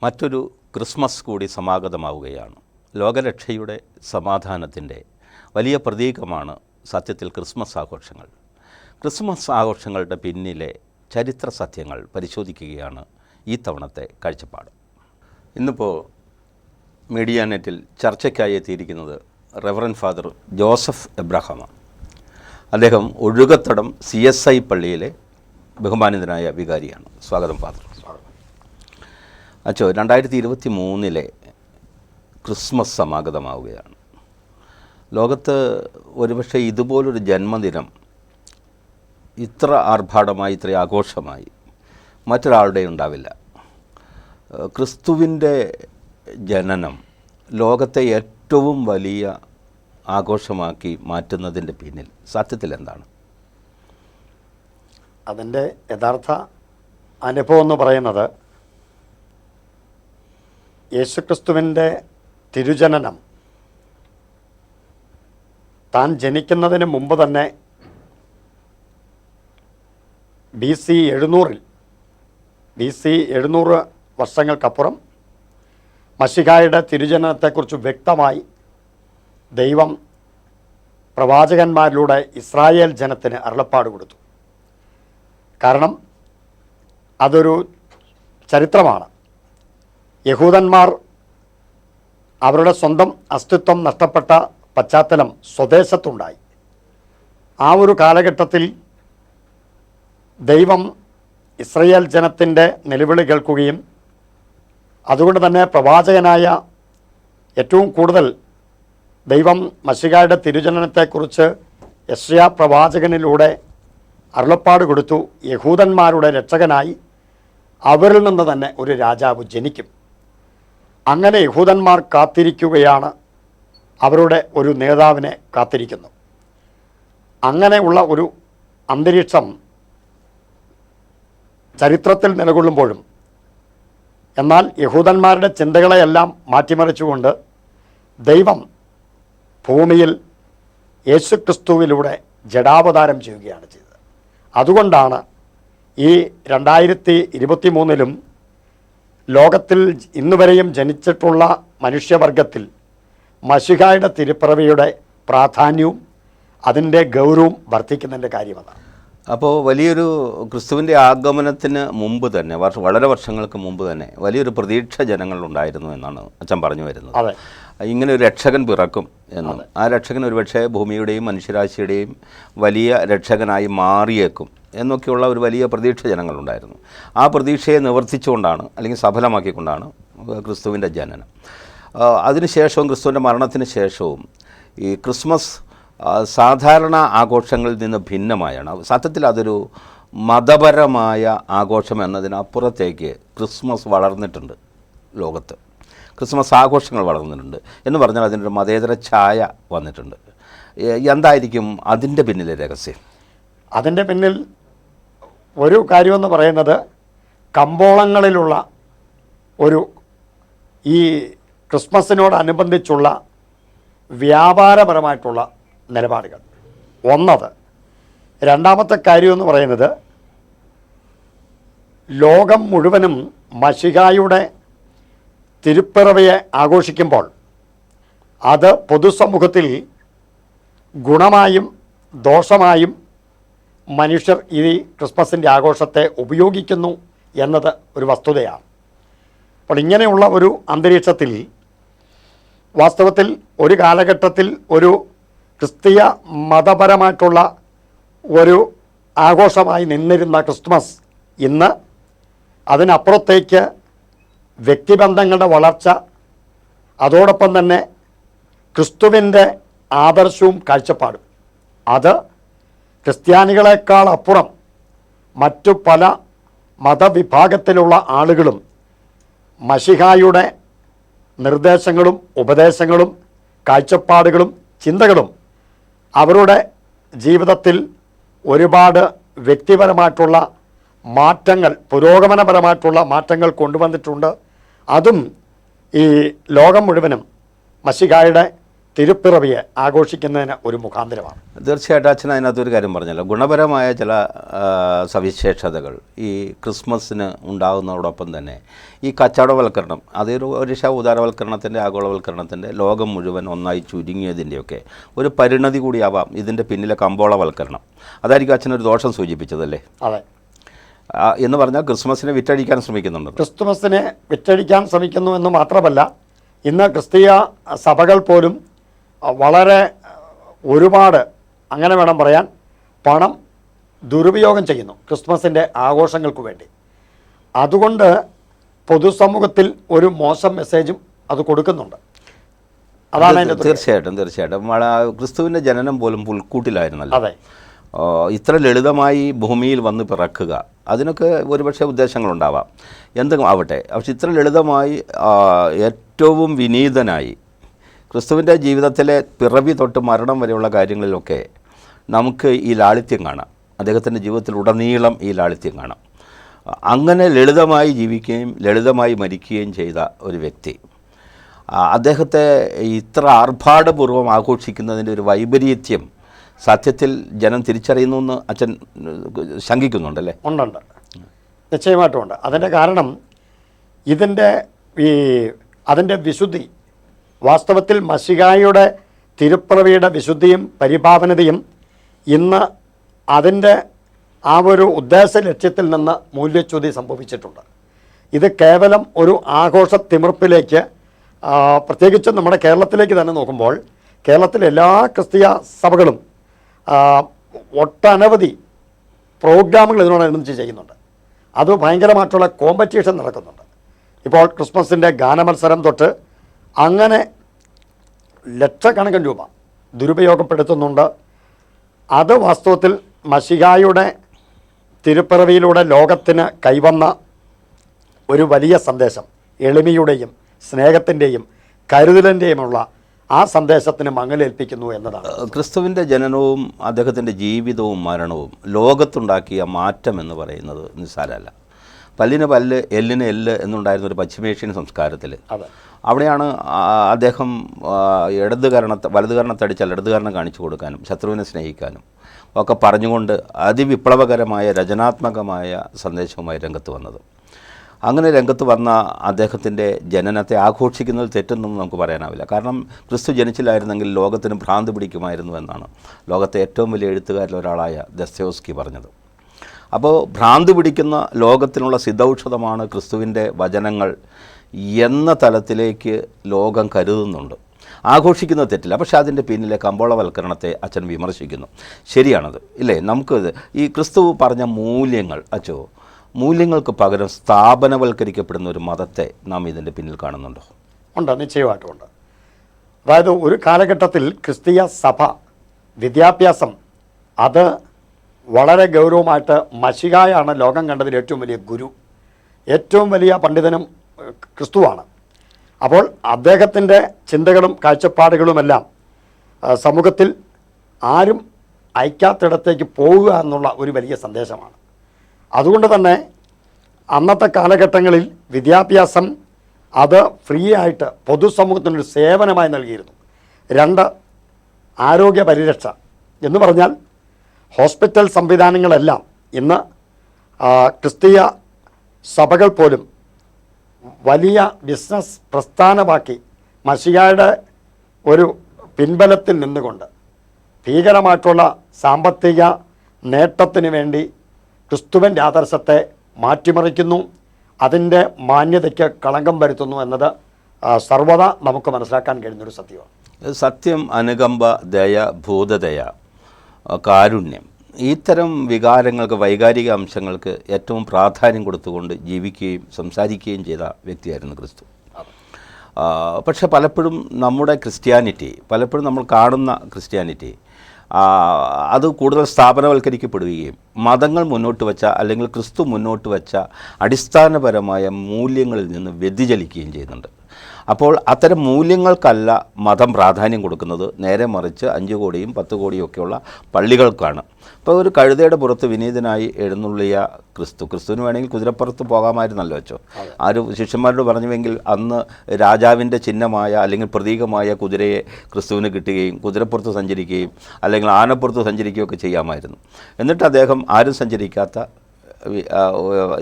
മറ്റൊരു ക്രിസ്മസ് കൂടി സമാഗതമാവുകയാണ്. ലോകരക്ഷയുടെ സമാധാനത്തിൻ്റെ വലിയ പ്രതീകമാണ് സത്യത്തിൽ ക്രിസ്മസ് ആഘോഷങ്ങൾ. ക്രിസ്മസ് ആഘോഷങ്ങളുടെ പിന്നിലെ ചരിത്ര സത്യങ്ങൾ പരിശോധിക്കുകയാണ് ഈ തവണത്തെ കാഴ്ചപ്പാട്. ഇന്നിപ്പോൾ മീഡിയ നെറ്റിൽ ചർച്ചയ്ക്കായി എത്തിയിരിക്കുന്നത് റെവറൻ ഫാദർ ജോസഫ് എബ്രഹാമാണ്. അദ്ദേഹം ഒഴുകത്തടം CSI പള്ളിയിലെ ബഹുമാനിതനായ വികാരിയാണ്. സ്വാഗതം ഫാദർ. അച്ചോ, 2023 ക്രിസ്മസ് സമാഗതമാവുകയാണ്. ലോകത്ത് ഒരുപക്ഷെ ഇതുപോലൊരു ജന്മദിനം ഇത്ര ആർഭാടമായി, ഇത്ര ആഘോഷമായി മറ്റൊരാളുടെ ഉണ്ടാവില്ല. ക്രിസ്തുവിൻ്റെ ജനനം ലോകത്തെ ഏറ്റവും വലിയ ആഘോഷമാക്കി മാറ്റുന്നതിൻ്റെ പിന്നിൽ സത്യത്തിൽ എന്താണ്? അതിൻ്റെ യഥാർത്ഥ അനുഭവം എന്ന് പറയുന്നത് യേശുക്രിസ്തുവിൻ്റെ തിരുജനനം താൻ ജനിക്കുന്നതിന് മുമ്പ് തന്നെ BC 700 വർഷങ്ങൾക്കപ്പുറം മശിഹായുടെ തിരുജനനത്തെക്കുറിച്ച് വ്യക്തമായി ദൈവം പ്രവാചകന്മാരിലൂടെ ഇസ്രായേൽ ജനത്തിന് അരുളപ്പാട് കൊടുത്തു. കാരണം അതൊരു ചരിത്രമാണ്. യഹൂദന്മാർ അവരുടെ സ്വന്തം അസ്തിത്വം നഷ്ടപ്പെട്ട പശ്ചാത്തലം സ്വദേശത്തുണ്ടായി. ആ ഒരു കാലഘട്ടത്തിൽ ദൈവം ഇസ്രായേൽ ജനത്തിൻ്റെ നിലവിളി കേൾക്കുകയും അതുകൊണ്ട് തന്നെ പ്രവാചകനായ ഏറ്റവും കൂടുതൽ ദൈവം മശിഹായുടെ തിരുജനനത്തെക്കുറിച്ച് യെശയ്യാ പ്രവാചകനിലൂടെ അരുളപ്പാട് കൊടുത്തു. യഹൂദന്മാരുടെ രക്ഷകനായി അവരിൽ നിന്ന് തന്നെ ഒരു രാജാവ് ജനിക്കും. അങ്ങനെ യഹൂദന്മാർ കാത്തിരിക്കുകയാണ്, അവരുടെ ഒരു നേതാവിനെ കാത്തിരിക്കുന്നു. അങ്ങനെയുള്ള ഒരു അന്തരീക്ഷം ചരിത്രത്തിൽ നിലകൊള്ളുമ്പോഴും എന്നാൽ യഹൂദന്മാരുടെ ചിന്തകളെയെല്ലാം മാറ്റിമറിച്ചുകൊണ്ട് ദൈവം ഭൂമിയിൽ യേശുക്രിസ്തുവിലൂടെ ജഡാവതാരം ചെയ്യുകയാണ് ചെയ്തത്. അതുകൊണ്ടാണ് ഈ 2023 ലോകത്തിൽ ഇന്നുവരെയും ജനിച്ചിട്ടുള്ള മനുഷ്യവർഗത്തിൽ മശിഹായുടെ തിരുപ്പിറവിയുടെ പ്രാധാന്യവും അതിൻ്റെ ഗൗരവവും വർദ്ധിക്കുന്നതിൻ്റെ കാര്യമാണ്. അപ്പോൾ വലിയൊരു ക്രിസ്തുവിൻ്റെ ആഗമനത്തിന് മുമ്പ് തന്നെ, വളരെ വർഷങ്ങൾക്ക് മുമ്പ് തന്നെ വലിയൊരു പ്രതീക്ഷ ജനങ്ങളുണ്ടായിരുന്നു എന്നാണ് അച്ഛൻ പറഞ്ഞു വരുന്നത്. അതെ, ഇങ്ങനെ ഒരു രക്ഷകൻ പിറക്കും എന്നും ആ രക്ഷകൻ ഒരുപക്ഷെ ഭൂമിയുടെയും മനുഷ്യരാശിയുടെയും വലിയ രക്ഷകനായി മാറിയേക്കും എന്നൊക്കെയുള്ള ഒരു വലിയ പ്രതീക്ഷ ജനങ്ങളുണ്ടായിരുന്നു. ആ പ്രതീക്ഷയെ നിവർത്തിച്ചുകൊണ്ടാണ്, അല്ലെങ്കിൽ സഫലമാക്കിക്കൊണ്ടാണ് ക്രിസ്തുവിൻ്റെ ജനനം. അതിനുശേഷവും ക്രിസ്തുവിൻ്റെ മരണത്തിന് ശേഷവും ഈ ക്രിസ്മസ് സാധാരണ ആഘോഷങ്ങളിൽ നിന്ന് ഭിന്നമായാണ്. സത്യത്തിൽ അതൊരു മതപരമായ ആഘോഷം എന്നതിനപ്പുറത്തേക്ക് ക്രിസ്മസ് വളർന്നിട്ടുണ്ട്. ലോകത്ത് ക്രിസ്മസ് ആഘോഷങ്ങൾ വളർന്നിട്ടുണ്ട് എന്ന് പറഞ്ഞാൽ അതിനൊരു മതേതര ഛായ വന്നിട്ടുണ്ട്. എന്തായിരിക്കും അതിൻ്റെ പിന്നിലെ രഹസ്യം? അതിൻ്റെ പിന്നിൽ ഒരു കാര്യമെന്ന് പറയുന്നത് കമ്പോളങ്ങളിലുള്ള ഒരു ഈ ക്രിസ്മസിനോടനുബന്ധിച്ചുള്ള വ്യാപാരപരമായിട്ടുള്ള നിലപാടുകൾ ഒന്നത്. രണ്ടാമത്തെ കാര്യമെന്ന് പറയുന്നത് ലോകം മുഴുവനും മശിഹായുടെ തിരുപ്പിറവിയെ ആഘോഷിക്കുമ്പോൾ അത് പൊതുസമൂഹത്തിൽ ഗുണമായും ദോഷമായും മനുഷ്യർ ഈ ക്രിസ്മസിൻ്റെ ആഘോഷത്തെ ഉപയോഗിക്കുന്നു എന്നത് ഒരു വസ്തുതയാണ്. അപ്പോൾ ഇങ്ങനെയുള്ള ഒരു അന്തരീക്ഷത്തിൽ വാസ്തവത്തിൽ ഒരു കാലഘട്ടത്തിൽ ഒരു ക്രിസ്തീയ മതപരമായിട്ടുള്ള ഒരു ആഘോഷമായി നിന്നിരുന്ന ക്രിസ്മസ് ഇന്ന് അതിനപ്പുറത്തേക്ക് വ്യക്തിബന്ധങ്ങളുടെ വളർച്ച, അതോടൊപ്പം തന്നെ ക്രിസ്തുവിൻ്റെ ആദർശവും കാഴ്ചപ്പാടും, അത് ക്രിസ്ത്യാനികളെക്കാൾ അപ്പുറം മറ്റു പല മതവിഭാഗത്തിലുള്ള ആളുകളും മശിഹായുടെ നിർദ്ദേശങ്ങളും ഉപദേശങ്ങളും കാഴ്ചപ്പാടുകളും ചിന്തകളും അവരുടെ ജീവിതത്തിൽ ഒരുപാട് വ്യക്തിപരമായിട്ടുള്ള മാറ്റങ്ങൾ, പുരോഗമനപരമായിട്ടുള്ള മാറ്റങ്ങൾ കൊണ്ടുവന്നിട്ടുണ്ട്. അതും ഈ ലോകം മുഴുവനും മശിഹായുടെ തിരുപ്പിറവിയെ ആഘോഷിക്കുന്നതിന് ഒരു മുഖാന്തരമാണ്. തീർച്ചയായിട്ടും അച്ഛൻ അതിനകത്തൊരു കാര്യം പറഞ്ഞല്ലോ, ഗുണപരമായ ചില സവിശേഷതകൾ ഈ ക്രിസ്മസിന് ഉണ്ടാകുന്നതോടൊപ്പം തന്നെ ഈ കച്ചവടവൽക്കരണം, അതൊരു ഉദാരവൽക്കരണത്തിൻ്റെ ആഗോളവൽക്കരണത്തിൻ്റെ ലോകം മുഴുവൻ ഒന്നായി ചുരുങ്ങിയതിൻ്റെയൊക്കെ ഒരു പരിണതി കൂടിയാവാം ഇതിൻ്റെ പിന്നിലെ കമ്പോളവൽക്കരണം. അതായിരിക്കും അച്ഛനൊരു ദോഷം സൂചിപ്പിച്ചതല്ലേ? അതെ. എന്ന് പറഞ്ഞാൽ ക്രിസ്മസിനെ വിറ്റഴിക്കാൻ ശ്രമിക്കുന്നുണ്ട്. ക്രിസ്തുമസിനെ വിറ്റഴിക്കാൻ ശ്രമിക്കുന്നു എന്ന് മാത്രമല്ല, ഇന്ന് ക്രിസ്തീയ സഭകൾ പോലും വളരെ ഒരുപാട്, അങ്ങനെ വേണം പറയാൻ, പണം ദുരുപയോഗം ചെയ്യുന്നു ക്രിസ്മസിൻ്റെ ആഘോഷങ്ങൾക്ക് വേണ്ടി. അതുകൊണ്ട് പൊതുസമൂഹത്തിൽ ഒരു മോശം മെസ്സേജും അത് കൊടുക്കുന്നുണ്ട്. അതാണ് അതിൻ്റെ. തീർച്ചയായിട്ടും ക്രിസ്തുവിൻ്റെ ജനനം പോലും പുൽക്കൂട്ടിലായിരുന്നല്ലോ. അതെ. ഇത്ര ലളിതമായി ഭൂമിയിൽ വന്ന് പിറക്കുക, അതിനൊക്കെ ഒരുപക്ഷെ ഉദ്ദേശങ്ങളുണ്ടാവാം, എന്തും ആവട്ടെ. പക്ഷെ ഇത്ര ലളിതമായി ഏറ്റവും വിനീതനായി ക്രിസ്തുവിൻ്റെ ജീവിതത്തിലെ പിറവി തൊട്ട് മരണം വരെയുള്ള കാര്യങ്ങളിലൊക്കെ നമുക്ക് ഈ ലാളിത്യം കാണാം. അദ്ദേഹത്തിൻ്റെ ജീവിതത്തിലുടനീളം ഈ ലാളിത്യം കാണാം. അങ്ങനെ ലളിതമായി ജീവിക്കുകയും ലളിതമായി മരിക്കുകയും ചെയ്ത ഒരു വ്യക്തി, അദ്ദേഹത്തെ ഇത്ര ആർഭാടപൂർവ്വം ആഘോഷിക്കുന്നതിൻ്റെ ഒരു വൈപരീത്യം സത്യത്തിൽ ജനം തിരിച്ചറിയുന്നു എന്ന് അച്ഛൻ ശങ്കിക്കുന്നുണ്ടല്ലേ? ഉണ്ടുണ്ട്, നിശ്ചയമായിട്ടുമുണ്ട്. അതിൻ്റെ കാരണം അതിൻ്റെ വിശുദ്ധി, വാസ്തവത്തിൽ മശിഹായുടെ തിരുപ്പിറവിയുടെ വിശുദ്ധിയും പരിപാവനതയും ഇന്ന് അതിൻ്റെ ആ ഒരു ഉദ്ദേശ ലക്ഷ്യത്തിൽ നിന്ന് മൂല്യച്യുതി സംഭവിച്ചിട്ടുണ്ട്. ഇത് കേവലം ഒരു ആഘോഷ തിമിർപ്പിലേക്ക്, പ്രത്യേകിച്ച് നമ്മുടെ കേരളത്തിലേക്ക് തന്നെ നോക്കുമ്പോൾ, കേരളത്തിലെ എല്ലാ ക്രിസ്തീയ സഭകളും ഒട്ടനവധി പ്രോഗ്രാമുകൾ ഇതിനോടനുബന്ധിച്ച് ചെയ്യുന്നുണ്ട്. അത് ഭയങ്കരമായിട്ടുള്ള കോമ്പറ്റീഷൻ നടക്കുന്നുണ്ട്. ഇപ്പോൾ ക്രിസ്മസിൻ്റെ ഗാനമത്സരം തൊട്ട് അങ്ങനെ ലക്ഷക്കണക്കിന് രൂപ ദുരുപയോഗപ്പെടുത്തുന്നുണ്ട്. അത് വാസ്തവത്തിൽ മശിഹായുടെ തിരുപ്പിറവിയിലൂടെ ലോകത്തിന് കൈവന്ന ഒരു വലിയ സന്ദേശം, എളിമയുടെയും സ്നേഹത്തിൻ്റെയും കരുതലിൻ്റെയുമുള്ള ആ സന്ദേശത്തിന് മങ്ങലേൽപ്പിക്കുന്നു എന്നതാണ്. ക്രിസ്തുവിൻ്റെ ജനനവും അദ്ദേഹത്തിൻ്റെ ജീവിതവും മരണവും ലോകത്തുണ്ടാക്കിയ മാറ്റം എന്ന് പറയുന്നത് നിസ്സാരമല്ല. പല്ലിന് പല്ല്, എല്ലിന് എല്ല് എന്നുണ്ടായിരുന്ന ഒരു പശ്ചിമേഷ്യൻ സംസ്കാരത്തിൽ അവിടെയാണ് അദ്ദേഹം വലതുകരണത്തടിച്ചാൽ ഇടതുകരണം കാണിച്ചു കൊടുക്കാനും ശത്രുവിനെ സ്നേഹിക്കാനും ഒക്കെ പറഞ്ഞുകൊണ്ട് അതിവിപ്ലവകരമായ രചനാത്മകമായ സന്ദേശവുമായി രംഗത്ത് വന്നത്. അങ്ങനെ രംഗത്ത് വന്ന അദ്ദേഹത്തിൻ്റെ ജനനത്തെ ആഘോഷിക്കുന്നതിൽ തെറ്റൊന്നും നമുക്ക് പറയാനാവില്ല. കാരണം ക്രിസ്തു ജനിച്ചില്ലായിരുന്നെങ്കിൽ ലോകത്തിന് ഭ്രാന്ത് പിടിക്കുമായിരുന്നു എന്നാണ് ലോകത്തെ ഏറ്റവും വലിയ എഴുത്തുകാരിൽ ഒരാളായ ദസ്തയേവ്സ്കി പറഞ്ഞത്. അപ്പോൾ ഭ്രാന്ത് പിടിക്കുന്ന ലോകത്തിനുള്ള സിദ്ധൌഷധമാണ് ക്രിസ്തുവിൻ്റെ വചനങ്ങൾ എന്ന തലത്തിലേക്ക് ലോകം കരുതുന്നുണ്ട്. ആഘോഷിക്കുന്നത് തെറ്റില്ല, പക്ഷേ അതിൻ്റെ പിന്നിലെ കമ്പോളവൽക്കരണത്തെ അച്ഛൻ വിമർശിക്കുന്നു. ശരിയാണത്, ഇല്ലേ? നമുക്കിത് ഈ ക്രിസ്തു പറഞ്ഞ മൂല്യങ്ങൾ, മൂല്യങ്ങൾക്ക് പകരം സ്ഥാപനവൽക്കരിക്കപ്പെടുന്ന ഒരു മതത്തെ നാം ഇതിൻ്റെ പിന്നിൽ കാണുന്നുണ്ടോ? ഉണ്ട്, നിശ്ചയമായിട്ടുമുണ്ട്. അതായത് ഒരു കാലഘട്ടത്തിൽ ക്രിസ്തീയ സഭ വിദ്യാഭ്യാസം അത് വളരെ ഗൗരവമായിട്ട്, മശിഹായാണ് ലോകം കണ്ടതിൽ ഏറ്റവും വലിയ ഗുരു, ഏറ്റവും വലിയ പണ്ഡിതനും ക്രിസ്തുവാണ്. അപ്പോൾ അദ്ദേഹത്തിൻ്റെ ചിന്തകളും കാഴ്ചപ്പാടുകളുമെല്ലാം സമൂഹത്തിൽ ആരും അയക്കാത്തിടത്തേക്ക് പോവുക എന്നുള്ള ഒരു വലിയ സന്ദേശമാണ്. അതുകൊണ്ട് തന്നെ അന്നത്തെ കാലഘട്ടങ്ങളിൽ വിദ്യാഭ്യാസം അത് ഫ്രീ ആയിട്ട് പൊതുസമൂഹത്തിനൊരു സേവനമായി നൽകിയിരുന്നു. 2, ആരോഗ്യ പരിരക്ഷ എന്ന് പറഞ്ഞാൽ ഹോസ്പിറ്റൽ സംവിധാനങ്ങളെല്ലാം ഇന്ന് ക്രിസ്തീയ സഭകൾ പോലും വലിയ ബിസിനസ് പ്രസ്ഥാനമാക്കി മശിഹായുടെ ഒരു പിൻബലത്തിൽ നിന്നുകൊണ്ട് ഭീകരമായിട്ടുള്ള സാമ്പത്തിക നേട്ടത്തിന് വേണ്ടി ക്രിസ്തുവിൻ്റെ ആദർശത്തെ മാറ്റിമറിക്കുന്നു, അതിൻ്റെ മാന്യതയ്ക്ക് കളങ്കം വരുത്തുന്നു എന്നത് സർവ്വത നമുക്ക് മനസ്സിലാക്കാൻ കഴിയുന്നൊരു സത്യമാണ്. സത്യം, അനുകമ്പ, ദയ, ഭൂതദയ, കാരുണ്യം, ഇത്തരം വികാരങ്ങൾക്ക്, വൈകാരിക അംശങ്ങൾക്ക് ഏറ്റവും പ്രാധാന്യം കൊടുത്തുകൊണ്ട് ജീവിക്കുകയും സംസാരിക്കുകയും ചെയ്ത വ്യക്തിയായിരുന്നു ക്രിസ്തു. പക്ഷെ പലപ്പോഴും നമ്മുടെ ക്രിസ്ത്യാനിറ്റി, പലപ്പോഴും നമ്മൾ കാണുന്ന ക്രിസ്ത്യാനിറ്റി അത് കൂടുതൽ സ്ഥാപനവൽക്കരിക്കപ്പെടുകയും മതങ്ങൾ മുന്നോട്ട് വച്ച, അല്ലെങ്കിൽ ക്രിസ്തു മുന്നോട്ട് വച്ച അടിസ്ഥാനപരമായ മൂല്യങ്ങളിൽ നിന്ന് വ്യതിചലിക്കുകയും ചെയ്യുന്നുണ്ട്. അപ്പോൾ അത്തരം മൂല്യങ്ങൾക്കല്ല മതം പ്രാധാന്യം കൊടുക്കുന്നത്, നേരെ മറിച്ച് 5 കോടിയും 10 കോടിയും ഒക്കെയുള്ള പള്ളികൾക്കാണ്. ഇപ്പോൾ ഒരു കഴുതയുടെ പുറത്ത് വിനീതനായി എഴുന്നള്ളിയ ക്രിസ്തുവിന് വേണമെങ്കിൽ കുതിരപ്പുറത്ത് പോകാമായിരുന്നല്ലോ വെച്ചോ. ആരും ശിഷ്യന്മാരോട് പറഞ്ഞുവെങ്കിൽ അന്ന് രാജാവിൻ്റെ ചിഹ്നമായ അല്ലെങ്കിൽ പ്രതീകമായ കുതിരയെ ക്രിസ്തുവിന് കിട്ടുകയും കുതിരപ്പുറത്ത് സഞ്ചരിക്കുകയും അല്ലെങ്കിൽ ആനപ്പുറത്ത് സഞ്ചരിക്കുകയൊക്കെ ചെയ്യാമായിരുന്നു. എന്നിട്ട് അദ്ദേഹം ആരും സഞ്ചരിക്കാത്ത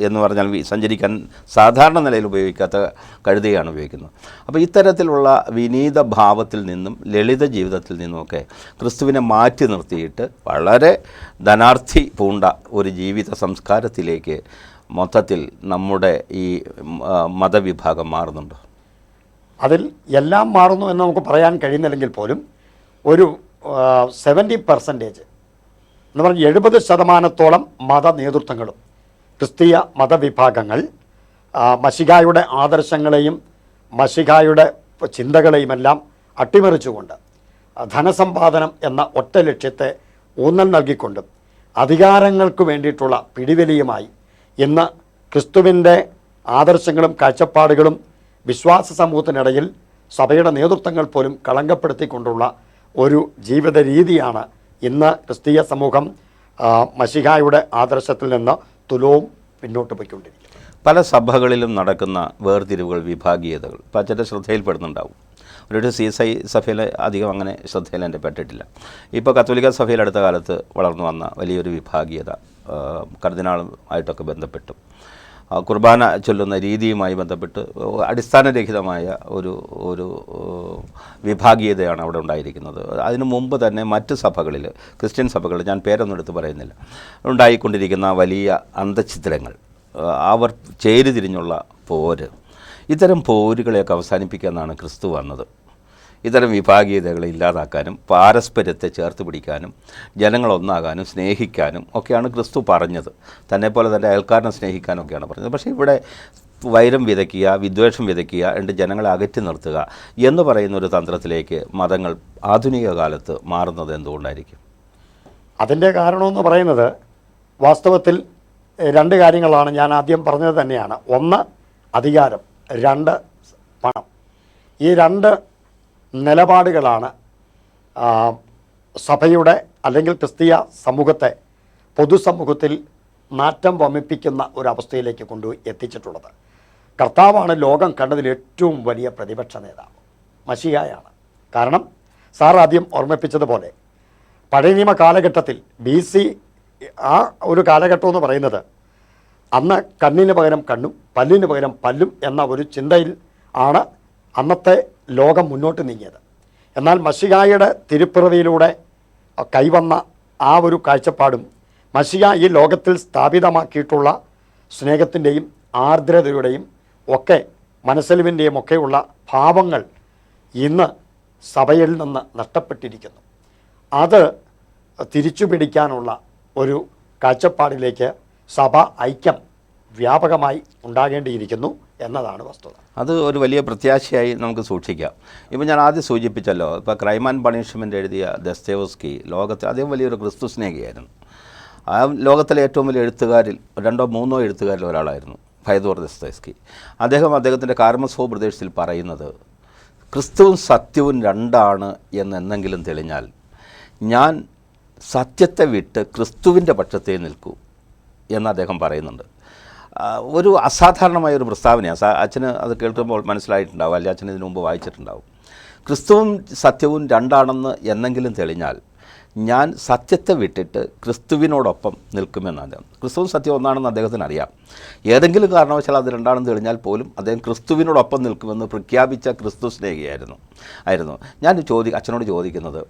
എന്ന് പറഞ്ഞാൽ സഞ്ചരിക്കാൻ സാധാരണ നിലയിൽ ഉപയോഗിക്കാത്ത കഴുതയാണ് ഉപയോഗിക്കുന്നത്. അപ്പോൾ ഇത്തരത്തിലുള്ള വിനീത ഭാവത്തിൽ നിന്നും ലളിത ജീവിതത്തിൽ നിന്നുമൊക്കെ ക്രിസ്തുവിനെ മാറ്റി നിർത്തിയിട്ട് വളരെ ധനാർത്ഥി പൂണ്ട ഒരു ജീവിത സംസ്കാരത്തിലേക്ക് മൊത്തത്തിൽ നമ്മുടെ ഈ മതവിഭാഗം മാറുന്നുണ്ട്. അതിൽ എല്ലാം മാറുന്നു എന്ന് നമുക്ക് പറയാൻ കഴിയുന്നില്ലെങ്കിൽ പോലും ഒരു 70% എന്ന് പറഞ്ഞാൽ 70% മത നേതൃത്വങ്ങളും ക്രിസ്തീയ മതവിഭാഗങ്ങൾ മശിഹായുടെ ആദർശങ്ങളെയും മശിഹായുടെ ചിന്തകളെയുമെല്ലാം അട്ടിമറിച്ചുകൊണ്ട് ധനസമ്പാദനം എന്ന ഒറ്റ ലക്ഷ്യത്തെ ഊന്നൽ നൽകിക്കൊണ്ടും അധികാരങ്ങൾക്ക് വേണ്ടിയിട്ടുള്ള പിടിവലിയുമായി ഇന്ന് ക്രിസ്തുവിൻ്റെ ആദർശങ്ങളും കാഴ്ചപ്പാടുകളും വിശ്വാസ സമൂഹത്തിനിടയിൽ സഭയുടെ നേതൃത്വങ്ങൾ പോലും കളങ്കപ്പെടുത്തിക്കൊണ്ടുള്ള ഒരു ജീവിത രീതിയാണ് ഇന്ന് ക്രിസ്തീയ സമൂഹം മശിഹായുടെ ആദർശത്തിൽ നിന്ന് തുലവും പിന്നോട്ട് പോയിക്കൊണ്ടിരിക്കുന്നത്. പല സഭകളിലും നടക്കുന്ന വേർതിരിവുകൾ, വിഭാഗീയതകൾ ഇപ്പോൾ അച്ഛൻ്റെ ശ്രദ്ധയിൽപ്പെടുന്നുണ്ടാവും. ഒരു CSI സഭയിൽ അധികം അങ്ങനെ ശ്രദ്ധയിൽ എൻ്റെ പെട്ടിട്ടില്ല. ഇപ്പോൾ കത്തോലിക്ക സഭയിൽ അടുത്ത കാലത്ത് വളർന്നു വന്ന വലിയൊരു വിഭാഗീയത കർദിനാളുമായിട്ടൊക്കെ ബന്ധപ്പെട്ടു, കുർബാന ചൊല്ലുന്ന രീതിയുമായി ബന്ധപ്പെട്ട് അടിസ്ഥാനരഹിതമായ ഒരു വിഭാഗീയതയാണ് അവിടെ ഉണ്ടായിരിക്കുന്നത്. അതിനു മുമ്പ് തന്നെ മറ്റ് സഭകളിൽ, ക്രിസ്ത്യൻ സഭകളിൽ, ഞാൻ പേരൊന്നും എടുത്ത് പറയുന്നില്ല, ഉണ്ടായിക്കൊണ്ടിരിക്കുന്ന വലിയ അന്തഛിദ്രങ്ങൾ, അവർ ചേരിതിരിഞ്ഞുള്ള പോര്, ഇത്തരം പോരുകളെയൊക്കെ അവസാനിപ്പിക്കാനാണ് ക്രിസ്തു വന്നത്. ഇത്തരം വിഭാഗീയതകളെ ഇല്ലാതാക്കാനും പാരസ്പര്യത്തെ ചേർത്ത് പിടിക്കാനും ജനങ്ങളൊന്നാകാനും സ്നേഹിക്കാനും ഒക്കെയാണ് ക്രിസ്തു പറഞ്ഞത്. തന്നെപ്പോലെ തൻ്റെ അയൽക്കാരനെ സ്നേഹിക്കാനൊക്കെയാണ് പറഞ്ഞത്. പക്ഷേ ഇവിടെ വൈരം വിതയ്ക്കുക, വിദ്വേഷം വിതയ്ക്കുക, എന്നിട്ട് ജനങ്ങളെ അകറ്റി നിർത്തുക എന്ന് പറയുന്ന ഒരു തന്ത്രത്തിലേക്ക് മതങ്ങൾ ആധുനിക കാലത്ത് മാറുന്നത് എന്തുകൊണ്ടായിരിക്കും? അതിൻ്റെ കാരണമെന്ന് പറയുന്നത് വാസ്തവത്തിൽ 2 കാര്യങ്ങളാണ്. ഞാൻ ആദ്യം പറഞ്ഞത് തന്നെയാണ്. 1 അധികാരം, 2 പണം. ഈ 2 നിലപാടുകളാണ് സഭയുടെ അല്ലെങ്കിൽ ക്രിസ്തീയ സമൂഹത്തെ പൊതുസമൂഹത്തിൽ നാറ്റം വമിപ്പിക്കുന്ന ഒരവസ്ഥയിലേക്ക് കൊണ്ടുപോയി എത്തിച്ചിട്ടുള്ളത്. കർത്താവാണ് ലോകം കണ്ടതിൽ ഏറ്റവും വലിയ പ്രതിപക്ഷ നേതാവ്, മശിഹായാണ്. കാരണം സാർ ആദ്യം ഓർമ്മിപ്പിച്ചതുപോലെ പഴയ നിയമ കാലഘട്ടത്തിൽ BC ആ ഒരു കാലഘട്ടം എന്ന് പറയുന്നത് അന്ന് കണ്ണിന് പകരം കണ്ണും പല്ലിന് പകരം പല്ലും എന്ന ഒരു ചിന്തയിൽ ആണ് അന്നത്തെ ലോകം മുന്നോട്ട് നീങ്ങിയത്. എന്നാൽ മശിഹായുടെ തിരുപ്പിറവിയിലൂടെ കൈവന്ന ആ ഒരു കാഴ്ചപ്പാടും മശിഹ ഈ ലോകത്തിൽ സ്ഥാപിതമാക്കിയിട്ടുള്ള സ്നേഹത്തിൻ്റെയും ആർദ്രതയുടെയും ഒക്കെ മനസ്സലിവിൻ്റെയും ഒക്കെയുള്ള ഭാവങ്ങൾ ഇന്ന് സഭയിൽ നിന്ന് നഷ്ടപ്പെട്ടിരിക്കുന്നു. അത് തിരിച്ചു പിടിക്കാനുള്ള ഒരു കാഴ്ചപ്പാടിലേക്ക് സഭ ഐക്യം വ്യാപകമായി ഉണ്ടാകേണ്ടിയിരിക്കുന്നു എന്നതാണ് വസ്തുത. അത് ഒരു വലിയ പ്രത്യാശയായി നമുക്ക് സൂക്ഷിക്കാം. ഇപ്പോൾ ഞാൻ ആദ്യം സൂചിപ്പിച്ചല്ലോ, ഇപ്പോൾ ക്രൈം ആൻഡ് പണിഷ്മെൻ്റ് എഴുതിയ ദസ്തേവ്സ്കി ലോകത്തിൽ അദ്ദേഹം വലിയൊരു ക്രിസ്തു സ്നേഹിയായിരുന്നു. ആ ലോകത്തിലെ ഏറ്റവും വലിയ എഴുത്തുകാരിൽ 2 or 3 എഴുത്തുകാരിൽ ഒരാളായിരുന്നു ഫയദോർ ദസ്തേവ്സ്കി. അദ്ദേഹത്തിൻ്റെ കാർമസോ പ്രദേശത്തിൽ പറയുന്നത് ക്രിസ്തുവും സത്യവും 2 എന്നെങ്കിലും തെളിഞ്ഞാൽ ഞാൻ സത്യത്തെ വിട്ട് ക്രിസ്തുവിൻ്റെ പക്ഷത്തേ നിൽക്കൂ എന്ന് അദ്ദേഹം പറയുന്നുണ്ട്. ഒരു അസാധാരണമായ ഒരു പ്രസ്താവനയാണ്. അച്ഛന് അത് കേൾക്കുമ്പോൾ മനസ്സിലായിട്ടുണ്ടാവും, അല്ലെങ്കിൽ അച്ഛൻ ഇതിനു മുമ്പ് വായിച്ചിട്ടുണ്ടാവും. ക്രിസ്തുവും സത്യവും 2 എന്നെങ്കിലും തെളിഞ്ഞാൽ ഞാൻ സത്യത്തെ വിട്ടിട്ട് ക്രിസ്തുവിനോടൊപ്പം നിൽക്കുമെന്ന് അദ്ദേഹം. ക്രിസ്തുവും സത്യം ഒന്നാണെന്ന് അദ്ദേഹത്തിന് അറിയാം. ഏതെങ്കിലും കാരണവശാൽ അത് 2 തെളിഞ്ഞാൽ പോലും അദ്ദേഹം ക്രിസ്തുവിനോടൊപ്പം നിൽക്കുമെന്ന് പ്രഖ്യാപിച്ച ക്രിസ്തു സ്നേഹിയായിരുന്നു. ഞാൻ അച്ഛനോട് ചോദിക്കുന്നത്,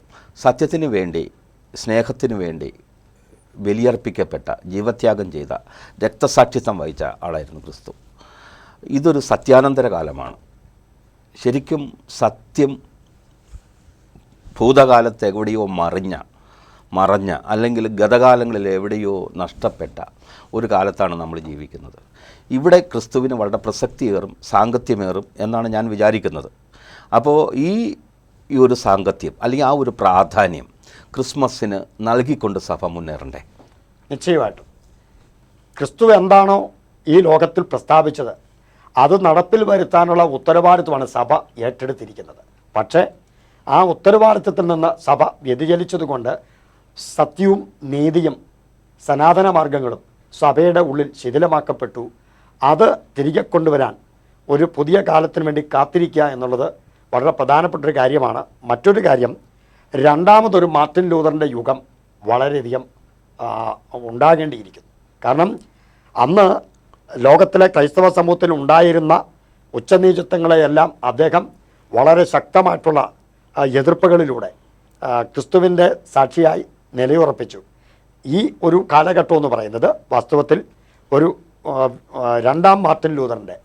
സത്യത്തിന് വേണ്ടി, സ്നേഹത്തിന് വേണ്ടി ബലിയർപ്പിക്കപ്പെട്ട, ജീവത്യാഗം ചെയ്ത, രക്തസാക്ഷിത്വം വഹിച്ച ആളായിരുന്നു ക്രിസ്തു. ഇതൊരു സത്യാനന്തര കാലമാണ്. ശരിക്കും സത്യം ഭൂതകാലത്ത് എവിടെയോ മറഞ്ഞ അല്ലെങ്കിൽ ഗതകാലങ്ങളിൽ എവിടെയോ നഷ്ടപ്പെട്ട ഒരു കാലത്താണ് നമ്മൾ ജീവിക്കുന്നത്. ഇവിടെ ക്രിസ്തുവിന് വളരെ പ്രസക്തിയേറും സാങ്കത്യമേറും എന്നാണ് ഞാൻ വിചാരിക്കുന്നത്. അപ്പോൾ ഈ ഒരു സാങ്കത്യം അല്ലെങ്കിൽ ആ ഒരു പ്രാധാന്യം ക്രിസ്മസിന് നൽകിക്കൊണ്ട് സഭ മുന്നേറണ്ടേ? നിശ്ചയമായിട്ടും ക്രിസ്തു എന്താണോ ഈ ലോകത്തിൽ പ്രസ്താവിച്ചത് അത് നടപ്പിൽ വരുത്താനുള്ള ഉത്തരവാദിത്വമാണ് സഭ ഏറ്റെടുത്തിരിക്കുന്നത്. പക്ഷേ ആ ഉത്തരവാദിത്വത്തിൽ നിന്ന് സഭ വ്യതിചലിച്ചതുകൊണ്ട് സത്യവും നീതിയും സനാതന മാർഗങ്ങളും സഭയുടെ ഉള്ളിൽ ശിഥിലമാക്കപ്പെട്ടു. അത് തിരികെ കൊണ്ടുവരാൻ ഒരു പുതിയ കാലത്തിന് വേണ്ടി കാത്തിരിക്കുക എന്നുള്ളത് വളരെ പ്രധാനപ്പെട്ടൊരു കാര്യമാണ്. മറ്റൊരു കാര്യം, രണ്ടാമതൊരു മാർട്ടിൻ ലൂതറിൻ്റെ യുഗം വളരെയധികം ഉണ്ടാകേണ്ടിയിരിക്കുന്നു. കാരണം അന്ന് ലോകത്തിലെ ക്രൈസ്തവ സമൂഹത്തിൽ ഉണ്ടായിരുന്ന ഉച്ചനീചത്വങ്ങളെയെല്ലാം അദ്ദേഹം വളരെ ശക്തമായിട്ടുള്ള എതിർപ്പുകളിലൂടെ ക്രിസ്തുവിൻ്റെ സാക്ഷിയായി നിലയുറപ്പിച്ചു. ഈ ഒരു കാലഘട്ടം എന്ന് പറയുന്നത് വാസ്തവത്തിൽ ഒരു രണ്ടാം മാർട്ടിൻ ലൂതറിൻ്റെ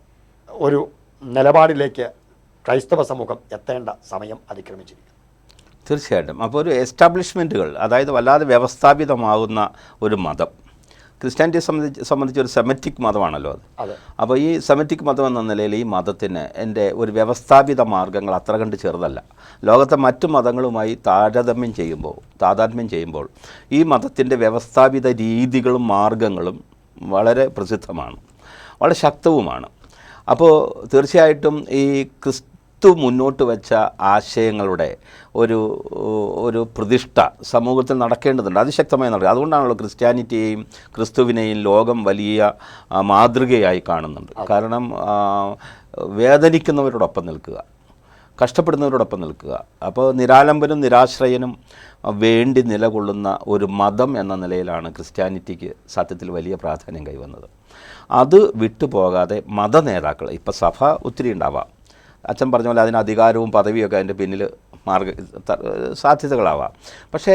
ഒരു നിലപാടിലേക്ക് ക്രൈസ്തവ സമൂഹം എത്തേണ്ട സമയം അതിക്രമിച്ചിരിക്കുന്നു. തീർച്ചയായിട്ടും. അപ്പോൾ ഒരു എസ്റ്റാബ്ലിഷ്മെൻറ്റുകൾ, അതായത് വല്ലാതെ വ്യവസ്ഥാപിതമാകുന്ന ഒരു മതം, ക്രിസ്ത്യാനിറ്റിയെ സംബന്ധിച്ച് ഒരു സെമറ്റിക് മതമാണല്ലോ അത്. അപ്പോൾ ഈ സെമറ്റിക് മതം എന്ന നിലയിൽ ഈ മതത്തിന് എൻ്റെ ഒരു വ്യവസ്ഥാപിത മാർഗ്ഗങ്ങൾ അത്ര കണ്ട് ചെറുതല്ല. ലോകത്തെ മറ്റു മതങ്ങളുമായി താരതമ്യം ചെയ്യുമ്പോൾ ഈ മതത്തിൻ്റെ വ്യവസ്ഥാപിത രീതികളും മാർഗ്ഗങ്ങളും വളരെ പ്രസിദ്ധമാണ്, വളരെ ശക്തവുമാണ്. അപ്പോൾ തീർച്ചയായിട്ടും ഈ ക്രിസ്തു മുന്നോട്ട് വെച്ച ആശയങ്ങളുടെ ഒരു പ്രതിഷ്ഠ സമൂഹത്തിൽ നടക്കേണ്ടതുണ്ട്, അതിശക്തമായി നടക്കുക. അതുകൊണ്ടാണല്ലോ ക്രിസ്ത്യാനിറ്റിയെയും ക്രിസ്തുവിനെയും ലോകം വലിയ മാതൃകയായി കാണുന്നുണ്ട്. കാരണം വേദനിക്കുന്നവരോടൊപ്പം നിൽക്കുക, കഷ്ടപ്പെടുന്നവരോടൊപ്പം നിൽക്കുക. അപ്പോൾ നിരാലംബനും നിരാശ്രയനും വേണ്ടി നിലകൊള്ളുന്ന ഒരു മതം എന്ന നിലയിലാണ് ക്രിസ്ത്യാനിറ്റിക്ക് സത്യത്തിൽ വലിയ പ്രാധാന്യം കൈവന്നത്. അത് വിട്ടുപോകാതെ മത നേതാക്കൾ, ഇപ്പോൾ സഭ ഒത്തിരി ഉണ്ടാവാം, അച്ഛൻ പറഞ്ഞ പോലെ അതിന് അധികാരവും പദവിയൊക്കെ അതിൻ്റെ പിന്നിൽ സാധ്യതകളാവാം. പക്ഷേ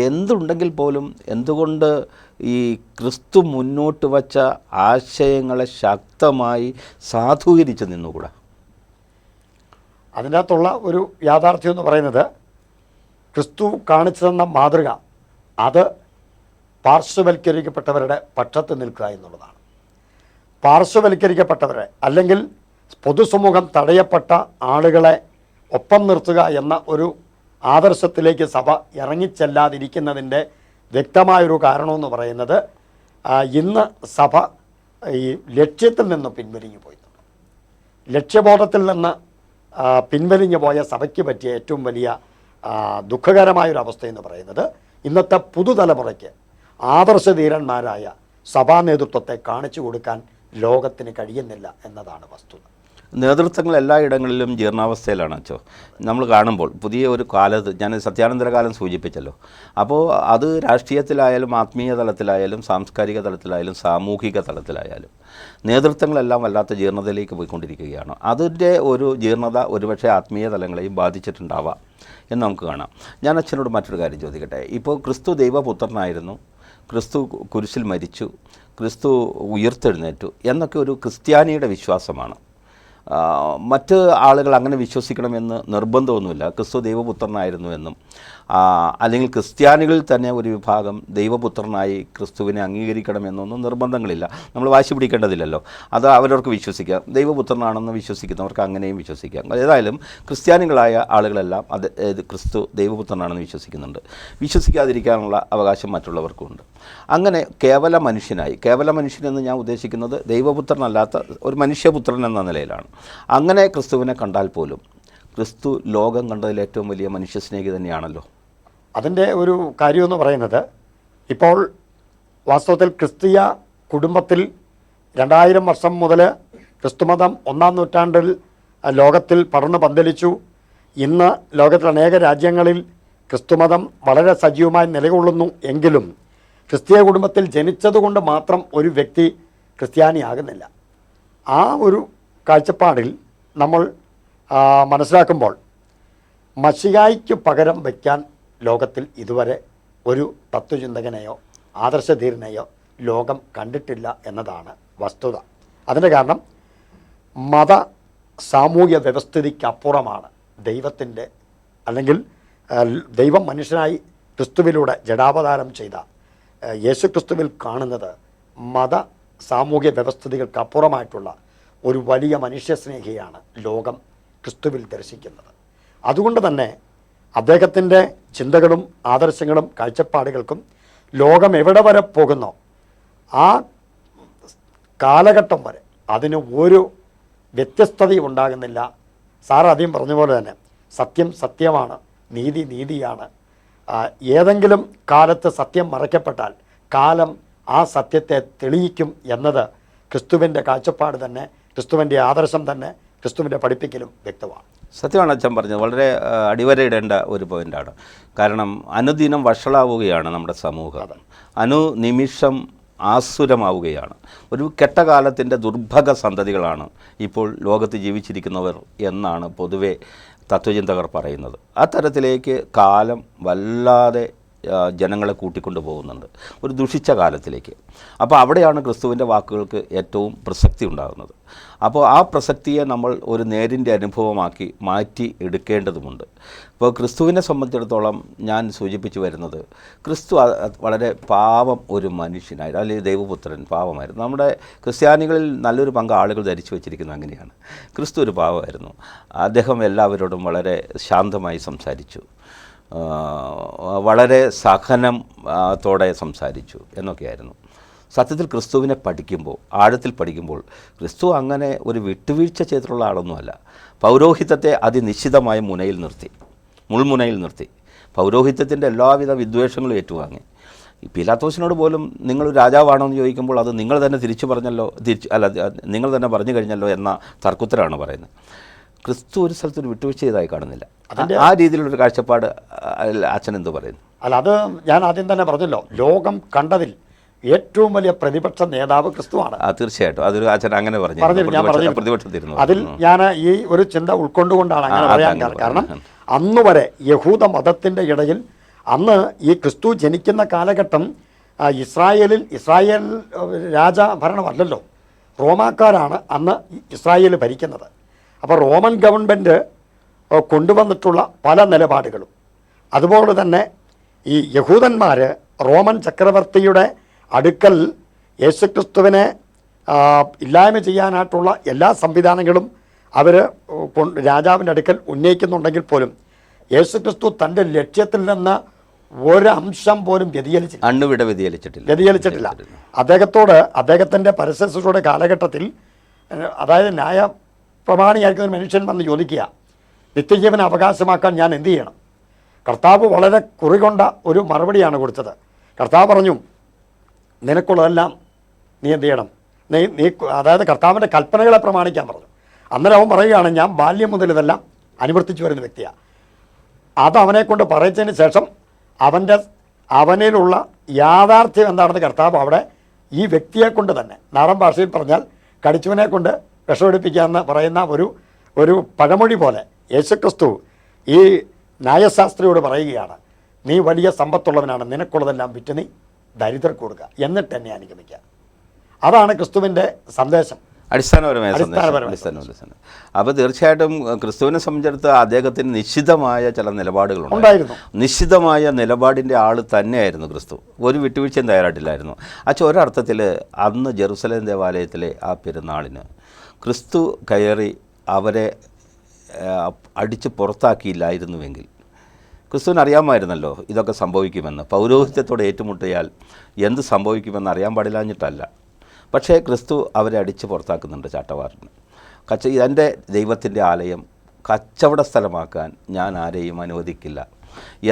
എന്തുണ്ടെങ്കിൽ പോലും എന്തുകൊണ്ട് ഈ ക്രിസ്തു മുന്നോട്ട് വച്ച ആശയങ്ങളെ ശക്തമായി സാധൂകരിച്ച് നിന്നുകൂടാ? അതിൻ്റെ അകത്തുള്ള ഒരു യാഥാർത്ഥ്യം എന്ന് പറയുന്നത്, ക്രിസ്തു കാണിച്ചു തന്ന മാതൃക അത് പാർശ്വവൽക്കരിക്കപ്പെട്ടവരുടെ പക്ഷത്ത് നിൽക്കുക എന്നുള്ളതാണ്. പാർശ്വവൽക്കരിക്കപ്പെട്ടവരെ അല്ലെങ്കിൽ പൊതുസമൂഹം തടയപ്പെട്ട ആളുകളെ ഒപ്പം നിർത്തുക എന്ന ഒരു ആദർശത്തിലേക്ക് സഭ ഇറങ്ങിച്ചെല്ലാതിരിക്കുന്നതിൻ്റെ വ്യക്തമായൊരു കാരണമെന്ന് പറയുന്നത്, ഇന്ന് സഭ ഈ ലക്ഷ്യത്തിൽ നിന്ന് പിൻവലിഞ്ഞു പോയിട്ടുണ്ട്. ലക്ഷ്യബോധത്തിൽ നിന്ന് പിൻവലിഞ്ഞു പോയ സഭയ്ക്ക് പറ്റിയ ഏറ്റവും വലിയ ദുഃഖകരമായൊരവസ്ഥ എന്ന് പറയുന്നത്, ഇന്നത്തെ പുതുതലമുറയ്ക്ക് ആദർശധീരന്മാരായ സഭാ നേതൃത്വത്തെ കാണിച്ചു കൊടുക്കാൻ ലോകത്തിന് കഴിയുന്നില്ല എന്നതാണ് വസ്തുത. നേതൃത്വങ്ങൾ എല്ലായിടങ്ങളിലും ജീർണാവസ്ഥയിലാണ് അച്ചോ നമ്മൾ കാണുമ്പോൾ. പുതിയ ഒരു കാലത്ത്, ഞാൻ സത്യാനന്തര കാലം സൂചിപ്പിച്ചല്ലോ, അപ്പോൾ അത് രാഷ്ട്രീയത്തിലായാലും ആത്മീയ തലത്തിലായാലും സാംസ്കാരിക തലത്തിലായാലും സാമൂഹിക തലത്തിലായാലും നേതൃത്വങ്ങളെല്ലാം വല്ലാത്ത ജീർണതയിലേക്ക് പോയിക്കൊണ്ടിരിക്കുകയാണ്. അതിൻ്റെ ഒരു ജീർണത ഒരുപക്ഷെ ആത്മീയ തലങ്ങളെയും ബാധിച്ചിട്ടുണ്ടാവാം എന്ന് നമുക്ക് കാണാം. ഞാൻ അച്ഛനോട് മറ്റൊരു കാര്യം ചോദിക്കട്ടെ. ഇപ്പോൾ ക്രിസ്തു ദൈവപുത്രനായിരുന്നു, ക്രിസ്തു കുരിശിൽ മരിച്ചു, ക്രിസ്തു ഉയർത്തെഴുന്നേറ്റു എന്നൊക്കെ ഒരു ക്രിസ്ത്യാനിയുടെ വിശ്വാസമാണ്. മറ്റ് ആളുകൾ അങ്ങനെ വിശ്വസിക്കണമെന്ന് നിർബന്ധമൊന്നുമില്ല. ക്രിസ്തു ദൈവപുത്രനായിരുന്നു എന്നും അല്ലെങ്കിൽ ക്രിസ്ത്യാനികളിൽ തന്നെ ഒരു വിഭാഗം ദൈവപുത്രനായി ക്രിസ്തുവിനെ അംഗീകരിക്കണമെന്നൊന്നും നിർബന്ധങ്ങളില്ല. നമ്മൾ വാശി പിടിക്കേണ്ടതില്ലല്ലോ. അത് അവരവർക്ക് വിശ്വസിക്കാം. ദൈവപുത്രനാണെന്ന് വിശ്വസിക്കുന്നവർക്ക് അങ്ങനെയും വിശ്വസിക്കാം. ഏതായാലും ക്രിസ്ത്യാനികളായ ആളുകളെല്ലാം അത് ക്രിസ്തു ദൈവപുത്രനാണെന്ന് വിശ്വസിക്കുന്നുണ്ട്. വിശ്വസിക്കാതിരിക്കാനുള്ള അവകാശം മറ്റുള്ളവർക്കുമുണ്ട്. അങ്ങനെ കേവല മനുഷ്യനെന്ന് ഞാൻ ഉദ്ദേശിക്കുന്നത് ദൈവപുത്രനല്ലാത്ത ഒരു മനുഷ്യപുത്രൻ എന്ന നിലയിലാണ്. അങ്ങനെ ക്രിസ്തുവിനെ കണ്ടാൽ പോലും ക്രിസ്തു ലോകം കണ്ടതിൽ ഏറ്റവും വലിയ മനുഷ്യസ്നേഹി തന്നെയാണല്ലോ. അതിൻ്റെ ഒരു കാര്യമെന്ന് പറയുന്നത്, ഇപ്പോൾ വാസ്തവത്തിൽ ക്രിസ്തീയ കുടുംബത്തിൽ 2000 വർഷം മുതൽ ക്രിസ്തുമതം 1-ാം നൂറ്റാണ്ടിൽ ലോകത്തിൽ പടർന്നു പന്തലിച്ചു. ഇന്ന് ലോകത്തിലെ അനേക രാജ്യങ്ങളിൽ ക്രിസ്തുമതം വളരെ സജീവമായി നിലകൊള്ളുന്നു. എങ്കിലും ക്രിസ്തീയ കുടുംബത്തിൽ ജനിച്ചതുകൊണ്ട് മാത്രം ഒരു വ്യക്തി ക്രിസ്ത്യാനിയാകുന്നില്ല. ആ ഒരു കാഴ്ചപ്പാടിൽ നമ്മൾ മനസ്സിലാക്കുമ്പോൾ മശിഹായ്ക്ക് പകരം വയ്ക്കാൻ ലോകത്തിൽ ഇതുവരെ ഒരു തത്വചിന്തകനെയോ ആദർശധീരനെയോ ലോകം കണ്ടിട്ടില്ല എന്നതാണ് വസ്തുത. അതിൻ്റെ കാരണം മത സാമൂഹ്യ വ്യവസ്ഥിതിക്കപ്പുറമാണ് ദൈവത്തിൻ്റെ, അല്ലെങ്കിൽ ദൈവം മനുഷ്യനായി ക്രിസ്തുവിലൂടെ ജഡാവതാരം ചെയ്ത യേശു ക്രിസ്തുവിൽ കാണുന്നത് മത സാമൂഹ്യ വ്യവസ്ഥിതികൾക്കപ്പുറമായിട്ടുള്ള ഒരു വലിയ മനുഷ്യസ്നേഹിയാണ് ലോകം ക്രിസ്തുവിൽ ദർശിക്കുന്നത്. അതുകൊണ്ട് തന്നെ അദ്ദേഹത്തിൻ്റെ ചിന്തകളും ആദർശങ്ങളും കാഴ്ചപ്പാടുകൾക്കും ലോകം എവിടെ വരെ പോകുന്നോ ആ കാലഘട്ടം വരെ അതിന് ഒരു വ്യത്യസ്തതയും ഉണ്ടാകുന്നില്ല. സാർ ആദ്യം പറഞ്ഞ പോലെ തന്നെ സത്യം സത്യമാണ്, നീതി നീതിയാണ്. ഏതെങ്കിലും കാലത്ത് സത്യം മറയ്ക്കപ്പെട്ടാൽ കാലം ആ സത്യത്തെ തെളിയിക്കും എന്നത് ക്രിസ്തുവിൻ്റെ കാഴ്ചപ്പാട് തന്നെ, ക്രിസ്തുവിൻ്റെ ആദർശം തന്നെ, ക്രിസ്തുവിൻ്റെ പഠിപ്പിക്കലും വ്യക്തമാണ്. സത്യമാണ് അച്ഛൻ പറഞ്ഞത്. വളരെ അടിവരയിടേണ്ട ഒരു പോയിൻ്റാണ്. കാരണം അനുദിനം വഷളാവുകയാണ് നമ്മുടെ സമൂഹം, അനുനിമിഷം ആസുരമാവുകയാണ്. ഒരു കെട്ടകാലത്തിൻ്റെ ദുർഭഗ സന്തതികളാണ് ഇപ്പോൾ ലോകത്ത് ജീവിച്ചിരിക്കുന്നവർ എന്നാണ് പൊതുവെ തത്വചിന്തകർ പറയുന്നത്. ആ തരത്തിലേക്ക് കാലം വല്ലാതെ ജനങ്ങളെ കൂട്ടിക്കൊണ്ടു പോകുന്നുണ്ട്, ഒരു ദുഷിച്ച കാലത്തിലേക്ക്. അപ്പോൾ അവിടെയാണ് ക്രിസ്തുവിൻ്റെ വാക്കുകൾക്ക് ഏറ്റവും പ്രസക്തി ഉണ്ടാകുന്നത്. അപ്പോൾ ആ പ്രസക്തിയെ നമ്മൾ ഒരു നേരിൻ്റെ അനുഭവമാക്കി മാറ്റി എടുക്കേണ്ടതുമുണ്ട്. ഇപ്പോൾ ക്രിസ്തുവിനെ സംബന്ധിച്ചിടത്തോളം ഞാൻ സൂചിപ്പിച്ചു വരുന്നത്, ക്രിസ്തു വളരെ പാവം ഒരു മനുഷ്യനായിരുന്നു, അല്ലെങ്കിൽ ദൈവപുത്രൻ പാവമായിരുന്നു. നമ്മുടെ ക്രിസ്ത്യാനികളിൽ നല്ലൊരു പങ്ക് ആളുകൾ ധരിച്ചു വച്ചിരിക്കുന്നത് അങ്ങനെയാണ്. ക്രിസ്തു ഒരു പാവമായിരുന്നു. അദ്ദേഹം എല്ലാവരോടും വളരെ ശാന്തമായി സംസാരിച്ചു, വളരെ സഹനത്തോടെ സംസാരിച്ചു എന്നൊക്കെയായിരുന്നു. സത്യത്തിൽ ക്രിസ്തുവിനെ പഠിക്കുമ്പോൾ, ആഴത്തിൽ പഠിക്കുമ്പോൾ, ക്രിസ്തു അങ്ങനെ ഒരു വിട്ടുവീഴ്ച ചെയ്തിട്ടുള്ള ആളൊന്നുമല്ല. പൗരോഹിത്യത്തെ അതിനിശ്ചിതമായ മുനയിൽ നിർത്തി, മുൾമുനയിൽ നിർത്തി. പൗരോഹിത്യത്തിൻ്റെ എല്ലാവിധ വിദ്വേഷങ്ങളും ഏറ്റുവാങ്ങി. ഈ പീലാത്തോസിനോട് പോലും നിങ്ങൾ രാജാവാണോ എന്ന് ചോദിക്കുമ്പോൾ അത് നിങ്ങൾ തന്നെ തിരിച്ചു പറഞ്ഞല്ലോ, നിങ്ങൾ തന്നെ പറഞ്ഞു കഴിഞ്ഞല്ലോ എന്ന തർക്കുത്തരാണ് പറയുന്നത്. ക്രിസ്തു ഒരു സ്ഥലത്തൊരു വിട്ടുവീഴ്ച ചെയ്തതായി കാണുന്നില്ല. ആ രീതിയിലുള്ളൊരു കാഴ്ചപ്പാട് അച്ഛൻ എന്ത് പറയുന്നു? അല്ല, അത് ഞാൻ ആദ്യം തന്നെ പറഞ്ഞല്ലോ, ലോകം കണ്ടതിൽ ഏറ്റവും വലിയ പ്രതിപക്ഷ നേതാവ് ക്രിസ്തുവാണ്. തീർച്ചയായിട്ടും അതൊരു അച്ഛൻ അങ്ങനെ പറഞ്ഞു. പ്രതിപക്ഷത്തിരുന്നു. അതിൽ ഞാൻ ഈ ഒരു ചിന്ത ഉൾക്കൊണ്ടുകൊണ്ടാണ് അങ്ങനെ പറയാൻ കാരണം അന്ന് വരെ യഹൂദ മതത്തിൻ്റെ ഇടയിൽ, അന്ന് ഈ ക്രിസ്തു ജനിക്കുന്ന കാലഘട്ടം ഇസ്രായേൽ രാജഭരണമല്ലല്ലോ, റോമാക്കാരാണ് അന്ന് ഇസ്രായേൽ ഭരിക്കുന്നത്. അപ്പോൾ റോമൻ ഗവൺമെൻറ് കൊണ്ടുവന്നിട്ടുള്ള പല നിലപാടുകളും, അതുപോലെ തന്നെ ഈ യഹൂദന്മാർ റോമൻ ചക്രവർത്തിയുടെ അടുക്കൽ യേശുക്രിസ്തുവിനെ ഇല്ലായ്മ ചെയ്യാനായിട്ടുള്ള എല്ലാ സംവിധാനങ്ങളും അവർ രാജാവിൻ്റെ അടുക്കൽ ഉന്നയിക്കുന്നുണ്ടെങ്കിൽ പോലും യേശുക്രിസ്തു തൻ്റെ ലക്ഷ്യത്തിൽ നിന്ന് ഒരംശം പോലും വ്യതിചലിച്ചിട്ടില്ല. അദ്ദേഹത്തിൻ്റെ പരസ്യയുടെ കാലഘട്ടത്തിൽ, അതായത് ന്യായ പ്രമാണിയായിരിക്കുന്ന ഒരു മനുഷ്യൻ വന്ന് ചോദിക്കുക, നിത്യജീവൻ അവകാശമാക്കാൻ ഞാൻ എന്ത് ചെയ്യണം? കർത്താവ് വളരെ കുറികൊണ്ട ഒരു മറുപടിയാണ് കൊടുത്തത്. കർത്താവ് പറഞ്ഞു, നിനക്കുള്ളതെല്ലാം നീ എന്ത് ചെയ്യണം? നീ അതായത് കർത്താവിൻ്റെ കൽപ്പനകളെ പ്രമാണിക്കാൻ പറഞ്ഞു. അന്നേരം അവൻ പറയുകയാണ്, ഞാൻ ബാല്യം മുതൽ ഇതെല്ലാം അനുവർത്തിച്ചു വരുന്ന വ്യക്തിയാണ്. അത് അവനെ കൊണ്ട് പറയിച്ചതിന് ശേഷം അവനിലുള്ള യാഥാർത്ഥ്യം എന്താണെന്ന് കർത്താവ് അവിടെ ഈ വ്യക്തിയെ കൊണ്ട് തന്നെ, നാടൻ ഭാഷയിൽ പറഞ്ഞാൽ കടിച്ചുവനെ കൊണ്ട് വിഷമെടുപ്പിക്കാമെന്ന് പറയുന്ന ഒരു പഴമൊഴി പോലെ യേശുക്രിസ്തു ഈ ന്യായശാസ്ത്രിയോട് പറയുകയാണ്, നീ വലിയ സമ്പത്തുള്ളവനാണ്, നിനക്കുള്ളതെല്ലാം വിറ്റ് നീ ദരിദ്രർക്ക് കൊടുക്കുക, എന്നിട്ട് എന്നെ അനുഗമിക്കുക. അതാണ് ക്രിസ്തുവിൻ്റെ സന്ദേശം, അടിസ്ഥാനപരമായ. അപ്പോൾ തീർച്ചയായിട്ടും ക്രിസ്തുവിനെ സംബന്ധിച്ചിടത്ത് അദ്ദേഹത്തിന് നിശ്ചിതമായ ചില നിലപാടുകളുണ്ടായിരുന്നു. നിശ്ചിതമായ നിലപാടിൻ്റെ ആൾ തന്നെയായിരുന്നു ക്രിസ്തു. ഒരു വിട്ടുവീഴ്ചയും തയ്യാറായിട്ടില്ലായിരുന്നു. ഒരർത്ഥത്തിൽ അന്ന് ജെറുസലേം ദേവാലയത്തിലെ ആ പെരുന്നാളിന് ക്രിസ്തു കയറി അവരെ അടിച്ച് പുറത്താക്കിയില്ലായിരുന്നുവെങ്കിൽ, ക്രിസ്തുവിന് അറിയാമായിരുന്നല്ലോ ഇതൊക്കെ സംഭവിക്കുമെന്ന്. പൗരോഹിത്യത്തോടെ ഏറ്റുമുട്ടിയാൽ എന്ത് സംഭവിക്കുമെന്ന് അറിയാൻ പാടില്ലാഞ്ഞിട്ടല്ല. പക്ഷേ ക്രിസ്തു അവരെ അടിച്ച് പുറത്താക്കുന്നുണ്ട് ചാട്ടവാറിന്. എൻ്റെ ദൈവത്തിൻ്റെ ആലയം കച്ചവട സ്ഥലമാക്കാൻ ഞാൻ ആരെയും അനുവദിക്കില്ല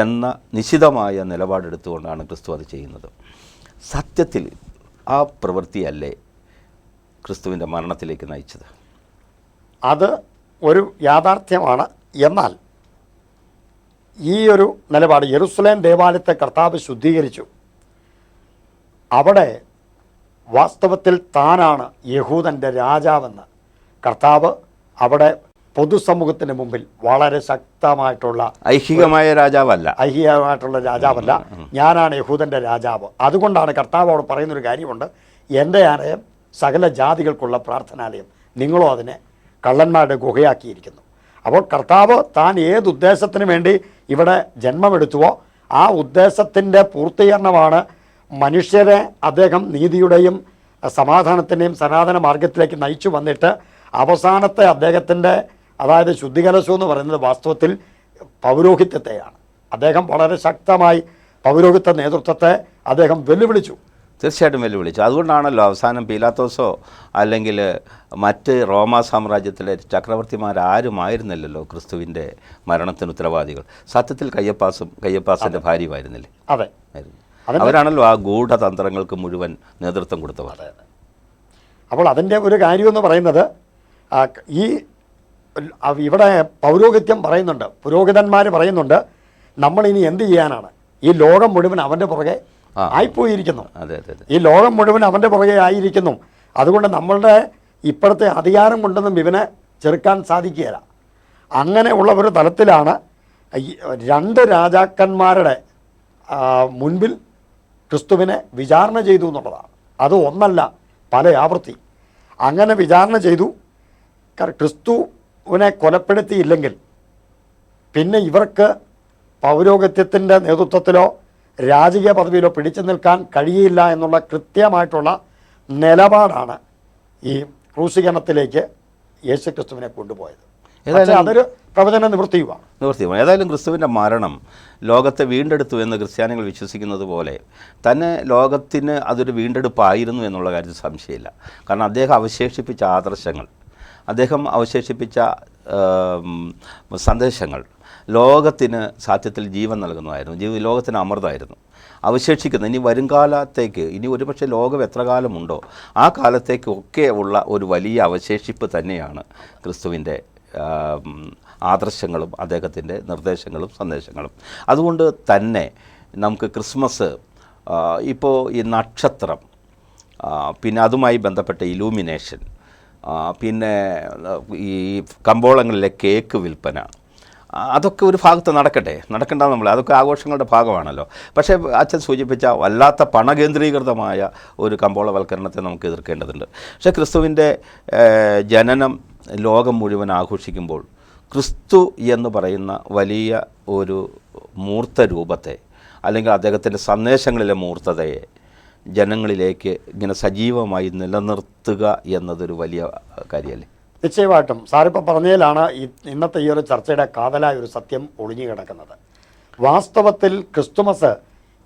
എന്ന നിശ്ചിതമായ നിലപാടെടുത്തുകൊണ്ടാണ് ക്രിസ്തു അത് ചെയ്യുന്നത്. സത്യത്തിൽ ആ പ്രവൃത്തിയല്ലേ ക്രിസ്തുവിൻ്റെ മരണത്തിലേക്ക് നയിച്ചത്? അത് ഒരു യാഥാർത്ഥ്യമാണ്. എന്നാൽ ഈ ഒരു നിലപാട്, യെരുസലേം ദേവാലയത്തെ കർത്താവ് ശുദ്ധീകരിച്ചു. അവിടെ വാസ്തവത്തിൽ താനാണ് യഹൂദൻ്റെ രാജാവെന്ന് കർത്താവ് അവിടെ പൊതുസമൂഹത്തിന് മുമ്പിൽ വളരെ ശക്തമായിട്ടുള്ള ഐഹികമായ രാജാവല്ല, ഞാനാണ് യഹൂദൻ്റെ രാജാവ്. അതുകൊണ്ടാണ് കർത്താവ് അവിടെ പറയുന്നൊരു കാര്യമുണ്ട്, എൻ്റെ ആലയം സകല ജാതികൾക്കുള്ള പ്രാർത്ഥനാലയം, നിങ്ങളോ അതിനെ കള്ളന്മാരുടെ ഗുഹയാക്കിയിരിക്കുന്നു. അപ്പോൾ കർത്താവ് താൻ ഏതുദ്ദേശത്തിന് വേണ്ടി ഇവിടെ ജന്മമെടുത്തുവോ ആ ഉദ്ദേശത്തിൻ്റെ പൂർത്തീകരണമാണ് മനുഷ്യരെ അദ്ദേഹം നീതിയുടെയും സമാധാനത്തിൻ്റെയും സനാതന മാർഗത്തിലേക്ക് നയിച്ചു വന്നിട്ട് അവസാനത്തെ അദ്ദേഹത്തിൻ്റെ, അതായത് ശുദ്ധികലശം എന്ന് പറയുന്നത് വാസ്തവത്തിൽ പൗരോഹിത്യത്തെയാണ്. അദ്ദേഹം വളരെ ശക്തമായി പൗരോഹിത്യ നേതൃത്വത്തെ അദ്ദേഹം വെല്ലുവിളിച്ചു. തീർച്ചയായിട്ടും വെല്ലുവിളിച്ചു. അതുകൊണ്ടാണല്ലോ അവസാനം പീലാത്തോസോ അല്ലെങ്കിൽ മറ്റ് റോമാ സാമ്രാജ്യത്തിലെ ചക്രവർത്തിമാരാരുമായിരുന്നില്ലല്ലോ ക്രിസ്തുവിൻ്റെ മരണത്തിന് ഉത്തരവാദികൾ. സത്യത്തിൽ കയ്യപ്പാസിൻ്റെ ഭാര്യയുമായിരുന്നില്ലേ? അതെ, അവരാണല്ലോ ആ ഗൂഢതന്ത്രങ്ങൾക്ക് മുഴുവൻ നേതൃത്വം കൊടുത്തവർ. അപ്പോൾ അതിൻ്റെ ഒരു കാര്യമെന്ന് പറയുന്നത് ഈ ഇവിടെ പൗരോഹിത്യം പറയുന്നുണ്ട്, പുരോഹിതന്മാർ പറയുന്നുണ്ട്, നമ്മളിനി എന്ത് ചെയ്യാനാണ്, ഈ ലോകം മുഴുവൻ അവൻ്റെ പുറകെ ആയിപ്പോയിരിക്കുന്നു. ഈ ലോകം മുഴുവൻ അവൻ്റെ പുറകെ ആയിരിക്കുന്നു. അതുകൊണ്ട് നമ്മളുടെ ഇപ്പോഴത്തെ അധികാരം കൊണ്ടൊന്നും ഇവനെ ചെറുക്കാൻ സാധിക്കുകയില്ല. അങ്ങനെയുള്ള ഒരു തലത്തിലാണ് 2 രാജാക്കന്മാരുടെ മുൻപിൽ ക്രിസ്തുവിനെ വിചാരണ ചെയ്തു എന്നുള്ളതാണ്. അത് ഒന്നല്ല, പല ആവൃത്തി അങ്ങനെ വിചാരണ ചെയ്തു. ക്രിസ്തുവിനെ കൊലപ്പെടുത്തിയില്ലെങ്കിൽ പിന്നെ ഇവർക്ക് പൗരോഹിത്യത്തിൻ്റെ നേതൃത്വത്തിലോ രാജകീയ പദവിയിലോ പിടിച്ചു നിൽക്കാൻ കഴിയില്ല എന്നുള്ള കൃത്യമായിട്ടുള്ള നിലപാടാണ് ഈ ക്രൂശീകരണത്തിലേക്ക് യേശു ക്രിസ്തുവിനെ കൊണ്ടുപോയത്. അതൊരു പ്രവചന നിവൃത്തിയുമാണ്. ഏതായാലും ക്രിസ്തുവിൻ്റെ മരണം ലോകത്തെ വീണ്ടെടുത്തു എന്ന് ക്രിസ്ത്യാനികൾ വിശ്വസിക്കുന്നത് പോലെ തന്നെ ലോകത്തിന് അതൊരു വീണ്ടെടുപ്പായിരുന്നു എന്നുള്ള കാര്യത്തിൽ സംശയമില്ല. കാരണം അദ്ദേഹം അവശേഷിപ്പിച്ച ആദർശങ്ങൾ, അദ്ദേഹം അവശേഷിപ്പിച്ച സന്ദേശങ്ങൾ ലോകത്തിന് സത്യത്തിൽ ജീവൻ നൽകുന്നതായിരുന്നു, ലോകത്തിന് അമൃതമായിരുന്നു. അവശേഷിക്കുന്ന ഇനി വരുംകാലത്തേക്ക്, ഇനി ഒരുപക്ഷെ ലോകം എത്ര കാലമുണ്ടോ ആ കാലത്തേക്കൊക്കെ ഉള്ള ഒരു വലിയ അവശേഷിപ്പ് തന്നെയാണ് ക്രിസ്തുവിൻ്റെ ആദർശങ്ങളും അദ്ദേഹത്തിൻ്റെ നിർദ്ദേശങ്ങളും സന്ദേശങ്ങളും. അതുകൊണ്ട് തന്നെ നമുക്ക് ക്രിസ്മസ് ഇപ്പോൾ ഈ നക്ഷത്രം, പിന്നെ അതുമായി ബന്ധപ്പെട്ട ഇലൂമിനേഷൻ, പിന്നെ ഈ കമ്പോളങ്ങളിലെ കേക്ക് വിൽപ്പന, അതൊക്കെ ഒരു ഭാഗത്ത് നടക്കണ്ട നമ്മൾ, അതൊക്കെ ആഘോഷങ്ങളുടെ ഭാഗമാണല്ലോ. പക്ഷേ അച്ഛൻ സൂചിപ്പിച്ച വല്ലാത്ത പണകേന്ദ്രീകൃതമായ ഒരു കമ്പോളവൽക്കരണത്തെ നമുക്ക് എതിർക്കേണ്ടതുണ്ട്. പക്ഷേ ക്രിസ്തുവിൻ്റെ ജനനം ലോകം മുഴുവൻ ആഘോഷിക്കുമ്പോൾ ക്രിസ്തു എന്ന് പറയുന്ന വലിയ ഒരു മൂർത്ത രൂപത്തെ, അല്ലെങ്കിൽ അദ്ദേഹത്തിൻ്റെ സന്ദേശങ്ങളിലെ മൂർത്തതയെ ജനങ്ങളിലേക്ക് ഇങ്ങനെ സജീവമായി നിലനിർത്തുക എന്നതൊരു വലിയ കാര്യമല്ലേ? നിശ്ചയമായിട്ടും സാറിപ്പോൾ പറഞ്ഞതിലാണ് ഇന്നത്തെ ഈ ഒരു ചർച്ചയുടെ കാതലായ ഒരു സത്യം ഒളിഞ്ഞു കിടക്കുന്നത്. വാസ്തവത്തിൽ ക്രിസ്തുമസ്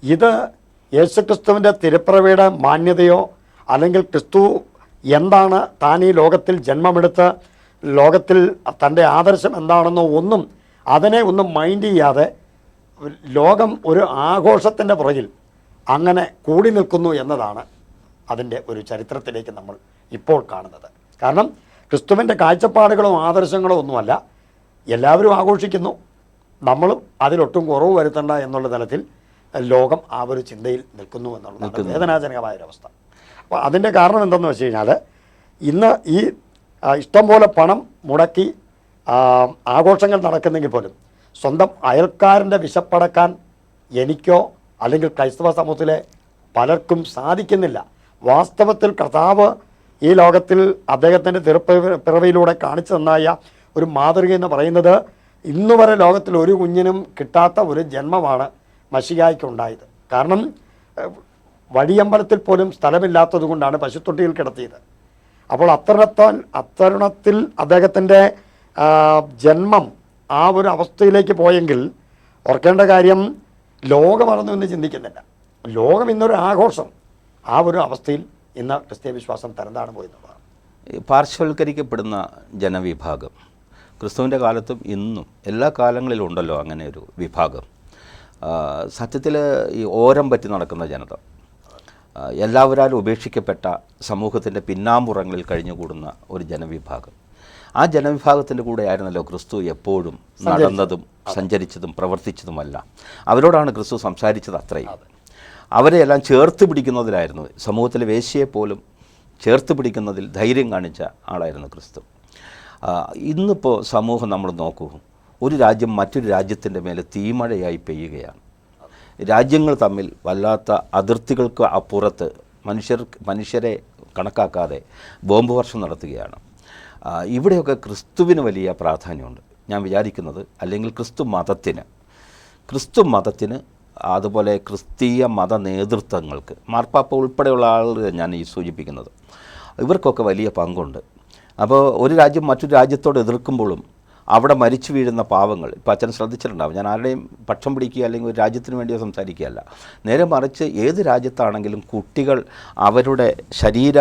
ഇത് യേശുക്രിസ്തുവിൻ്റെ തിരുപ്പിറവിയുടെ മാന്യതയോ അല്ലെങ്കിൽ ക്രിസ്തു എന്താണ് താൻ ഈ ലോകത്തിൽ ജന്മമെടുത്ത് ലോകത്തിൽ തൻ്റെ ആദർശം എന്താണെന്നോ ഒന്നും മൈൻഡ് ചെയ്യാതെ ലോകം ഒരു ആഘോഷത്തിൻ്റെ പുറകിൽ അങ്ങനെ കൂടി നിൽക്കുന്നു എന്നതാണ് അതിൻ്റെ ഒരു ചരിത്രത്തിലേക്ക് നമ്മൾ ഇപ്പോൾ കാണുന്നത്. കാരണം ക്രിസ്തുവിൻ്റെ കാഴ്ചപ്പാടുകളോ ആദർശങ്ങളോ ഒന്നുമല്ല, എല്ലാവരും ആഘോഷിക്കുന്നു, നമ്മളും അതിലൊട്ടും കുറവ് വരുത്തണ്ട എന്നുള്ള തലത്തിൽ ലോകം ആ ഒരു ചിന്തയിൽ നിൽക്കുന്നു എന്നുള്ളതാണ് വേദനാജനകമായൊരവസ്ഥ. അപ്പോൾ അതിൻ്റെ കാരണം എന്തെന്ന് വെച്ച് കഴിഞ്ഞാൽ ഇന്ന് ഈ ഇഷ്ടംപോലെ പണം മുടക്കി ആഘോഷങ്ങൾ നടക്കുന്നെങ്കിൽ പോലും സ്വന്തം അയൽക്കാരൻ്റെ വിശപ്പടക്കാൻ എനിക്കോ അല്ലെങ്കിൽ ക്രൈസ്തവ സമൂഹത്തിലെ പലർക്കും സാധിക്കുന്നില്ല. വാസ്തവത്തിൽ കർത്താവ് ഈ ലോകത്തിൽ അദ്ദേഹത്തിൻ്റെ പിറവിയിലൂടെ കാണിച്ചു തന്നായ ഒരു മാതൃക എന്ന് പറയുന്നത് ഇന്നുവരെ ലോകത്തിൽ ഒരു കുഞ്ഞിനും കിട്ടാത്ത ഒരു ജന്മമാണ് മശിഹായ്ക്കുണ്ടായത്. കാരണം വഴിയമ്പലത്തിൽ പോലും സ്ഥലമില്ലാത്തത് കൊണ്ടാണ് പശുത്തൊട്ടിയിൽ കിടത്തിയത്. അപ്പോൾ അത്തരുണത്തിൽ അദ്ദേഹത്തിൻ്റെ ജന്മം ആ ഒരു അവസ്ഥയിലേക്ക് പോയെങ്കിൽ ഓർക്കേണ്ട കാര്യം ലോകമറന്നു എന്ന് ചിന്തിക്കുന്നില്ല. ലോകം ഇന്നൊരു ആഘോഷം, ആ ഒരു അവസ്ഥയിൽ ഇന്ന് ക്രിസ്തീയ വിശ്വാസം തരംതാണു പോയെന്നുള്ളതാണ്. പാർശ്വവൽക്കരിക്കപ്പെടുന്ന ജനവിഭാഗം ക്രിസ്തുവിൻ്റെ കാലത്തും ഇന്നും എല്ലാ കാലങ്ങളിലും ഉണ്ടല്ലോ അങ്ങനെ ഒരു വിഭാഗം. സത്യത്തിൽ ഈ ഓരം പറ്റി നടക്കുന്ന ജനത, എല്ലാവരാലും ഉപേക്ഷിക്കപ്പെട്ട സമൂഹത്തിൻ്റെ പിന്നാമ്പുറങ്ങളിൽ കഴിഞ്ഞുകൂടുന്ന ഒരു ജനവിഭാഗം, ആ ജനവിഭാഗത്തിൻ്റെ കൂടെ ആയിരുന്നല്ലോ ക്രിസ്തു എപ്പോഴും നടന്നതും സഞ്ചരിച്ചതും പ്രവർത്തിച്ചതുമല്ല. അവരോടാണ് ക്രിസ്തു സംസാരിച്ചത്. അത്രയും അവരെയെല്ലാം ചേർത്ത് പിടിക്കുന്നതിലായിരുന്നു, സമൂഹത്തിലെ വേശ്യയെപ്പോലും ചേർത്ത് പിടിക്കുന്നതിൽ ധൈര്യം കാണിച്ച ആളായിരുന്നു ക്രിസ്തു. ഇന്നിപ്പോൾ സമൂഹം നമ്മൾ നോക്കൂ, ഒരു രാജ്യം മറ്റൊരു രാജ്യത്തിൻ്റെ മേലെ തീമഴയായി പെയ്യുകയാണ്. രാജ്യങ്ങൾ തമ്മിൽ വല്ലാത്ത അതിർത്തികൾക്ക് അപ്പുറത്ത് മനുഷ്യരെ കണക്കാക്കാതെ ബോംബ് വർഷം നടത്തുകയാണ്. ഇവിടെയൊക്കെ ക്രിസ്തുവിന് വലിയ പ്രാധാന്യമുണ്ട് ഞാൻ വിചാരിക്കുന്നത്. അല്ലെങ്കിൽ ക്രിസ്തു മതത്തിന് അതുപോലെ ക്രിസ്തീയ മത നേതൃത്വങ്ങൾക്ക്, മാർപ്പാപ്പ ഉൾപ്പെടെയുള്ള ആളുകൾ ഞാൻ ഈ സൂചിപ്പിക്കുന്നത്, ഇവർക്കൊക്കെ വലിയ പങ്കുണ്ട്. അപ്പോൾ ഒരു രാജ്യം മറ്റൊരു രാജ്യത്തോട് എതിർക്കുമ്പോഴും അവിടെ മരിച്ചു വീഴുന്ന പാവങ്ങൾ, ഇപ്പോൾ അച്ഛൻ ശ്രദ്ധിച്ചിട്ടുണ്ടാവും, ഞാൻ ആരുടെയും പക്ഷം പിടിക്കുക അല്ലെങ്കിൽ ഒരു രാജ്യത്തിന് വേണ്ടിയോ സംസാരിക്കുകയല്ല, നേരെ മറിച്ച് ഏത് രാജ്യത്താണെങ്കിലും കുട്ടികൾ അവരുടെ ശരീര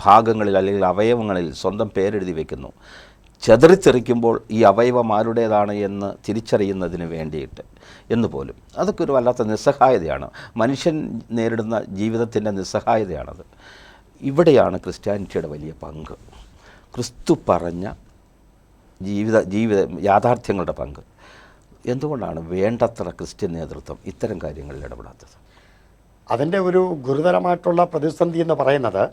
ഭാഗങ്ങളിൽ അല്ലെങ്കിൽ അവയവങ്ങളിൽ സ്വന്തം പേരെഴുതി വയ്ക്കുന്നു. ചെതറിത്തെറിക്കുമ്പോൾ ഈ അവയവം ആരുടേതാണ് എന്ന് തിരിച്ചറിയുന്നതിന് വേണ്ടിയിട്ട് എന്ന് പോലും. അതൊക്കെ ഒരു വല്ലാത്ത നിസ്സഹായതയാണ്, മനുഷ്യൻ നേരിടുന്ന ജീവിതത്തിൻ്റെ നിസ്സഹായതയാണത്. ഇവിടെയാണ് ക്രിസ്ത്യാനിറ്റിയുടെ വലിയ പങ്ക്, ക്രിസ്തു പറഞ്ഞ ജീവിത യാഥാർത്ഥ്യങ്ങളുടെ പങ്ക്. എന്തുകൊണ്ടാണ് വേണ്ടത്ര ക്രിസ്ത്യൻ നേതൃത്വം ഇത്തരം കാര്യങ്ങളിൽ ഇടപെടാത്തത്? അതിൻ്റെ ഒരു ഗുരുതരമായിട്ടുള്ള പ്രതിസന്ധി എന്ന് പറയുന്നത്,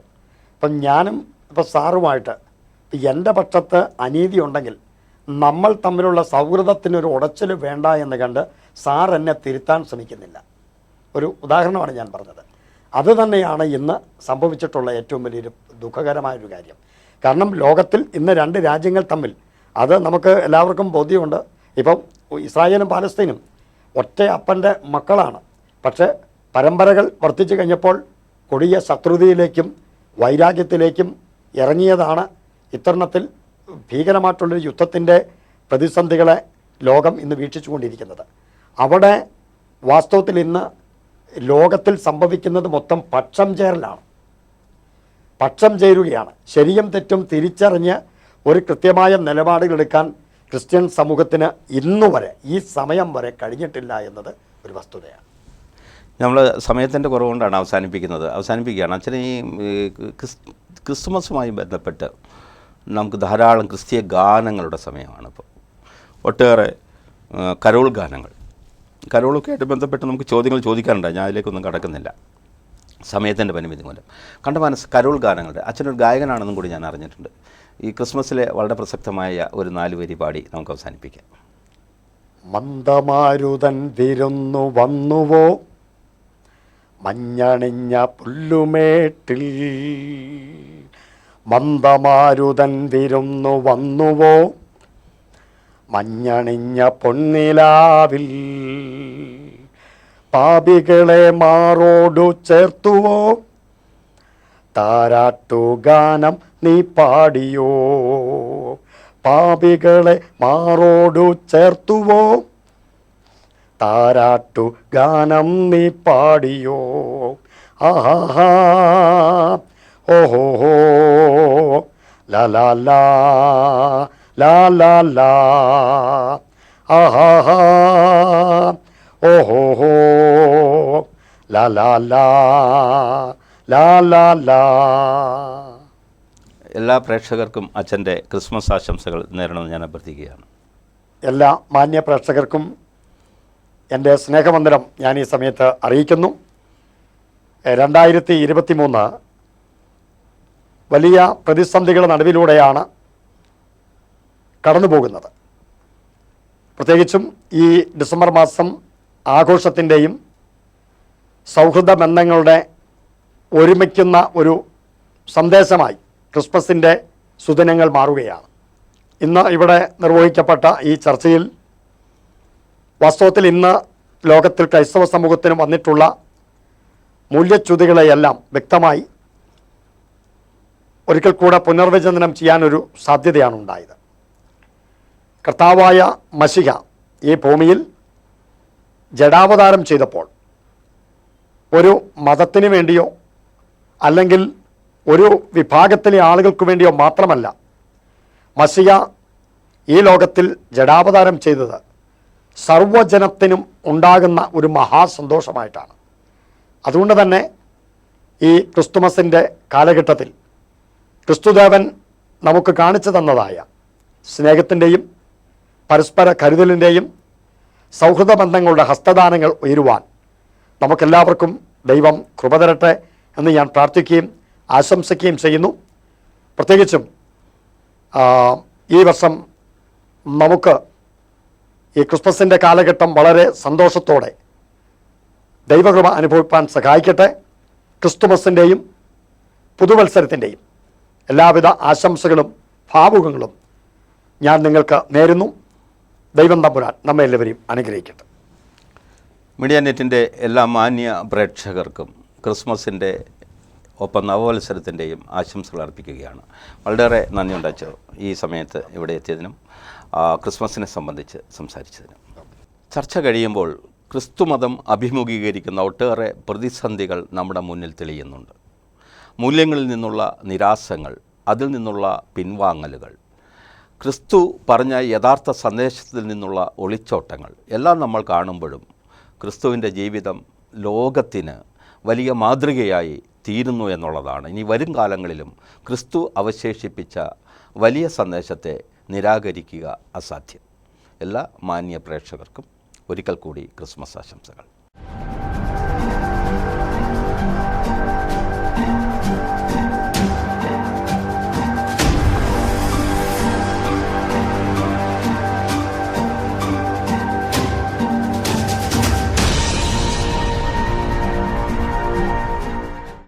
ഇപ്പം ഞാനും ഇപ്പോൾ സാറുമായിട്ട് എൻ്റെ പക്ഷത്ത് അനീതി ഉണ്ടെങ്കിൽ നമ്മൾ തമ്മിലുള്ള സൗഹൃദത്തിനൊരു ഉടച്ചിൽ വേണ്ട എന്ന് കണ്ട് സാർ എന്നെ തിരുത്താൻ ശ്രമിക്കുന്നില്ല. ഒരു ഉദാഹരണമാണ് ഞാൻ പറഞ്ഞത്. അത് തന്നെയാണ് ഇന്ന് സംഭവിച്ചിട്ടുള്ള ഏറ്റവും വലിയൊരു ദുഃഖകരമായൊരു കാര്യം. കാരണം ലോകത്തിൽ ഇന്ന് രണ്ട് രാജ്യങ്ങൾ തമ്മിൽ, അത് നമുക്ക് എല്ലാവർക്കും ബോധ്യമുണ്ട്. ഇപ്പം ഇസ്രായേലും പാലസ്തീനും ഒറ്റ അപ്പൻ്റെ മക്കളാണ്. പക്ഷേ പരമ്പരകൾ വർദ്ധിച്ചു കഴിഞ്ഞപ്പോൾ കൊടിയ ശത്രുതയിലേക്കും വൈരാഗ്യത്തിലേക്കും ഇറങ്ങിയതാണ് ഇത്തരണത്തിൽ ഭീകരമായിട്ടുള്ളൊരു യുദ്ധത്തിൻ്റെ പ്രതിസന്ധികളെ ലോകം ഇന്ന് വീക്ഷിച്ചുകൊണ്ടിരിക്കുന്നത്. അവിടെ വാസ്തവത്തിൽ ഇന്ന് ലോകത്തിൽ സംഭവിക്കുന്നത് മൊത്തം പക്ഷം ചേരലാണ്, പക്ഷം ചേരുകയാണ്. ശരിയും തെറ്റും തിരിച്ചറിഞ്ഞ് ഒരു കൃത്യമായ നിലപാടുകളെടുക്കാൻ ക്രിസ്ത്യൻ സമൂഹത്തിന് ഇന്നുവരെ ഈ സമയം വരെ കഴിഞ്ഞിട്ടില്ല എന്നത് ഒരു വസ്തുതയാണ്. നമ്മൾ സമയത്തിൻ്റെ കുറവുകൊണ്ടാണ് അവസാനിപ്പിക്കുകയാണ്. അച്ഛന് ഈ ക്രിസ്മസുമായി ബന്ധപ്പെട്ട് നമുക്ക് ധാരാളം ക്രിസ്തീയ ഗാനങ്ങളുടെ സമയമാണ് ഇപ്പോൾ. ഒട്ടേറെ കരോൾ ഗാനങ്ങൾ, കരോളൊക്കെ ആയിട്ട് ബന്ധപ്പെട്ട് നമുക്ക് ചോദ്യങ്ങൾ ചോദിക്കാറുണ്ട്. ഞാൻ അതിലേക്കൊന്നും കടക്കുന്നില്ല, സമയത്തിൻ്റെ പരിമിതി മൂലം. കണ്ട മനസ്സ് കരോൾ ഗാനങ്ങളുടെ അച്ഛനൊരു ഗായകനാണെന്നും കൂടി ഞാൻ അറിഞ്ഞിട്ടുണ്ട്. ഈ ക്രിസ്മസിലെ വളരെ പ്രസക്തമായ ഒരു 4 വരി പാടി നമുക്ക് അവസാനിപ്പിക്കാം. മന്ദമാരുതൻ വിരുന്നു വന്നുവോ മഞ്ഞണിഞ്ഞ പുല്ലുമേട്ടിൽ, മന്ദമാരുതൻ വിരുന്നു വന്നുവോ മഞ്ഞണിഞ്ഞ പൊന്നിലാവിൽ, പാപികളെ മാറോടു ചേർത്തുവോ താരാട്ടുഗാനം നീ പാടിയോ, പാപികളെ മാറോടു ചേർത്തുവോ താരാട്ടുഗാനം നീ പാടിയോ. ആഹാ ഓഹോ ലാ ലാ ലാ ലാ ലാ ലാ ആഹാ ഓഹോ ലാ ലാ ലാ ലാ ലാ ലാ. എല്ലാ പ്രേക്ഷകർക്കും അച്ഛൻ്റെ ക്രിസ്മസ് ആശംസകൾ നേരണമെന്ന് ഞാൻ അഭ്യർത്ഥിക്കുകയാണ്. എല്ലാ മാന്യ പ്രേക്ഷകർക്കും എൻ്റെ സ്നേഹവന്ദനം ഞാൻ ഈ സമയത്ത് അറിയിക്കുന്നു. 2023 വലിയ പ്രതിസന്ധികളുടെ നടുവിലൂടെയാണ് കടന്നു പോകുന്നത്. പ്രത്യേകിച്ചും ഈ ഡിസംബർ മാസം ആഘോഷത്തിൻ്റെയും സൗഹൃദ ബന്ധങ്ങളുടെ ഒരുമിക്കുന്ന ഒരു സന്ദേശമായി ക്രിസ്മസിൻ്റെ സുദിനങ്ങൾ മാറുകയാണ്. ഇന്ന് ഇവിടെ നിർവഹിക്കപ്പെട്ട ഈ ചർച്ചയിൽ വാസ്തവത്തിൽ ഇന്ന് ലോകത്തിൽ ക്രൈസ്തവ സമൂഹത്തിന് വന്നിട്ടുള്ള മൂല്യച്യുതികളെയെല്ലാം വ്യക്തമായി ഒരിക്കൽ കൂടെ പുനർവിചിന്തനം ചെയ്യാനൊരു സാധ്യതയാണ് ഉണ്ടായത്. കർത്താവായ മശിഹ ഈ ഭൂമിയിൽ ജഡാവതാരം ചെയ്തപ്പോൾ ഒരു മതത്തിന് വേണ്ടിയോ അല്ലെങ്കിൽ ഒരു വിഭാഗത്തിലെ ആളുകൾക്ക് വേണ്ടിയോ മാത്രമല്ല മശിഹ ഈ ലോകത്തിൽ ജഡാവതാരം ചെയ്തത് സർവ്വജനത്തിനും ഉണ്ടാകുന്ന ഒരു മഹാസന്തോഷമായിട്ടാണ്. അതുകൊണ്ട് തന്നെ ഈ ക്രിസ്തുമസിൻ്റെ കാലഘട്ടത്തിൽ ക്രിസ്തുദേവൻ നമുക്ക് കാണിച്ചു തന്നതായ സ്നേഹത്തിൻ്റെയും പരസ്പര കരുതലിൻ്റെയും സൗഹൃദ ബന്ധങ്ങളുടെ ഹസ്തദാനങ്ങൾ ഉയരുവാൻ നമുക്കെല്ലാവർക്കും ദൈവം കൃപ തരട്ടെ എന്ന് ഞാൻ പ്രാർത്ഥിക്കുകയും ആശംസിക്കുകയും ചെയ്യുന്നു. പ്രത്യേകിച്ചും ഈ വർഷം നമുക്ക് ഈ ക്രിസ്മസിൻ്റെ കാലഘട്ടം വളരെ സന്തോഷത്തോടെ ദൈവകൃപ അനുഭവിക്കാൻ സഹായിക്കട്ടെ. ക്രിസ്തുമസിൻ്റെയും പുതുവത്സരത്തിൻ്റെയും എല്ലാവിധ ആശംസകളും ഭാവുകങ്ങളും ഞാൻ നിങ്ങൾക്ക് നേരുന്നു. ദൈവം തമ്പുരാൻ നമ്മെ എല്ലാവരെയും അനുഗ്രഹിക്കട്ടെ. മീഡിയ നെറ്റിൻ്റെ എല്ലാ മാന്യ പ്രേക്ഷകർക്കും ക്രിസ്മസിൻ്റെ ഒപ്പം നവവത്സരത്തിൻ്റെയും ആശംസകൾ അർപ്പിക്കുകയാണ്. വളരെ നന്ദിയുണ്ട് അച്ചോ ഈ സമയത്ത് ഇവിടെ എത്തിയതിനും. ക്രിസ്മസിനെ സംബന്ധിച്ച് സംസാരിച്ചതിന്. ചർച്ച കഴിയുമ്പോൾ ക്രിസ്തുമതം അഭിമുഖീകരിക്കുന്ന ഒട്ടേറെ പ്രതിസന്ധികൾ നമ്മുടെ മുന്നിൽ തെളിയുന്നുണ്ട്. മൂല്യങ്ങളിൽ നിന്നുള്ള നിരാസങ്ങൾ, അതിൽ നിന്നുള്ള പിൻവാങ്ങലുകൾ, ക്രിസ്തു പറഞ്ഞ യഥാർത്ഥ സന്ദേശത്തിൽ നിന്നുള്ള ഒളിച്ചോട്ടങ്ങൾ എല്ലാം നമ്മൾ കാണുമ്പോഴും ക്രിസ്തുവിൻ്റെ ജീവിതം ലോകത്തിന് വലിയ മാതൃകയായി തീരുന്നു എന്നുള്ളതാണ്. ഇനി വരും കാലങ്ങളിലും ക്രിസ്തു അവശേഷിപ്പിച്ച വലിയ സന്ദേശത്തെ നിരാകരിക്കുക അസാധ്യം. എല്ലാ മാന്യ പ്രേക്ഷകർക്കും ഒരിക്കൽ കൂടി ക്രിസ്മസ് ആശംസകൾ.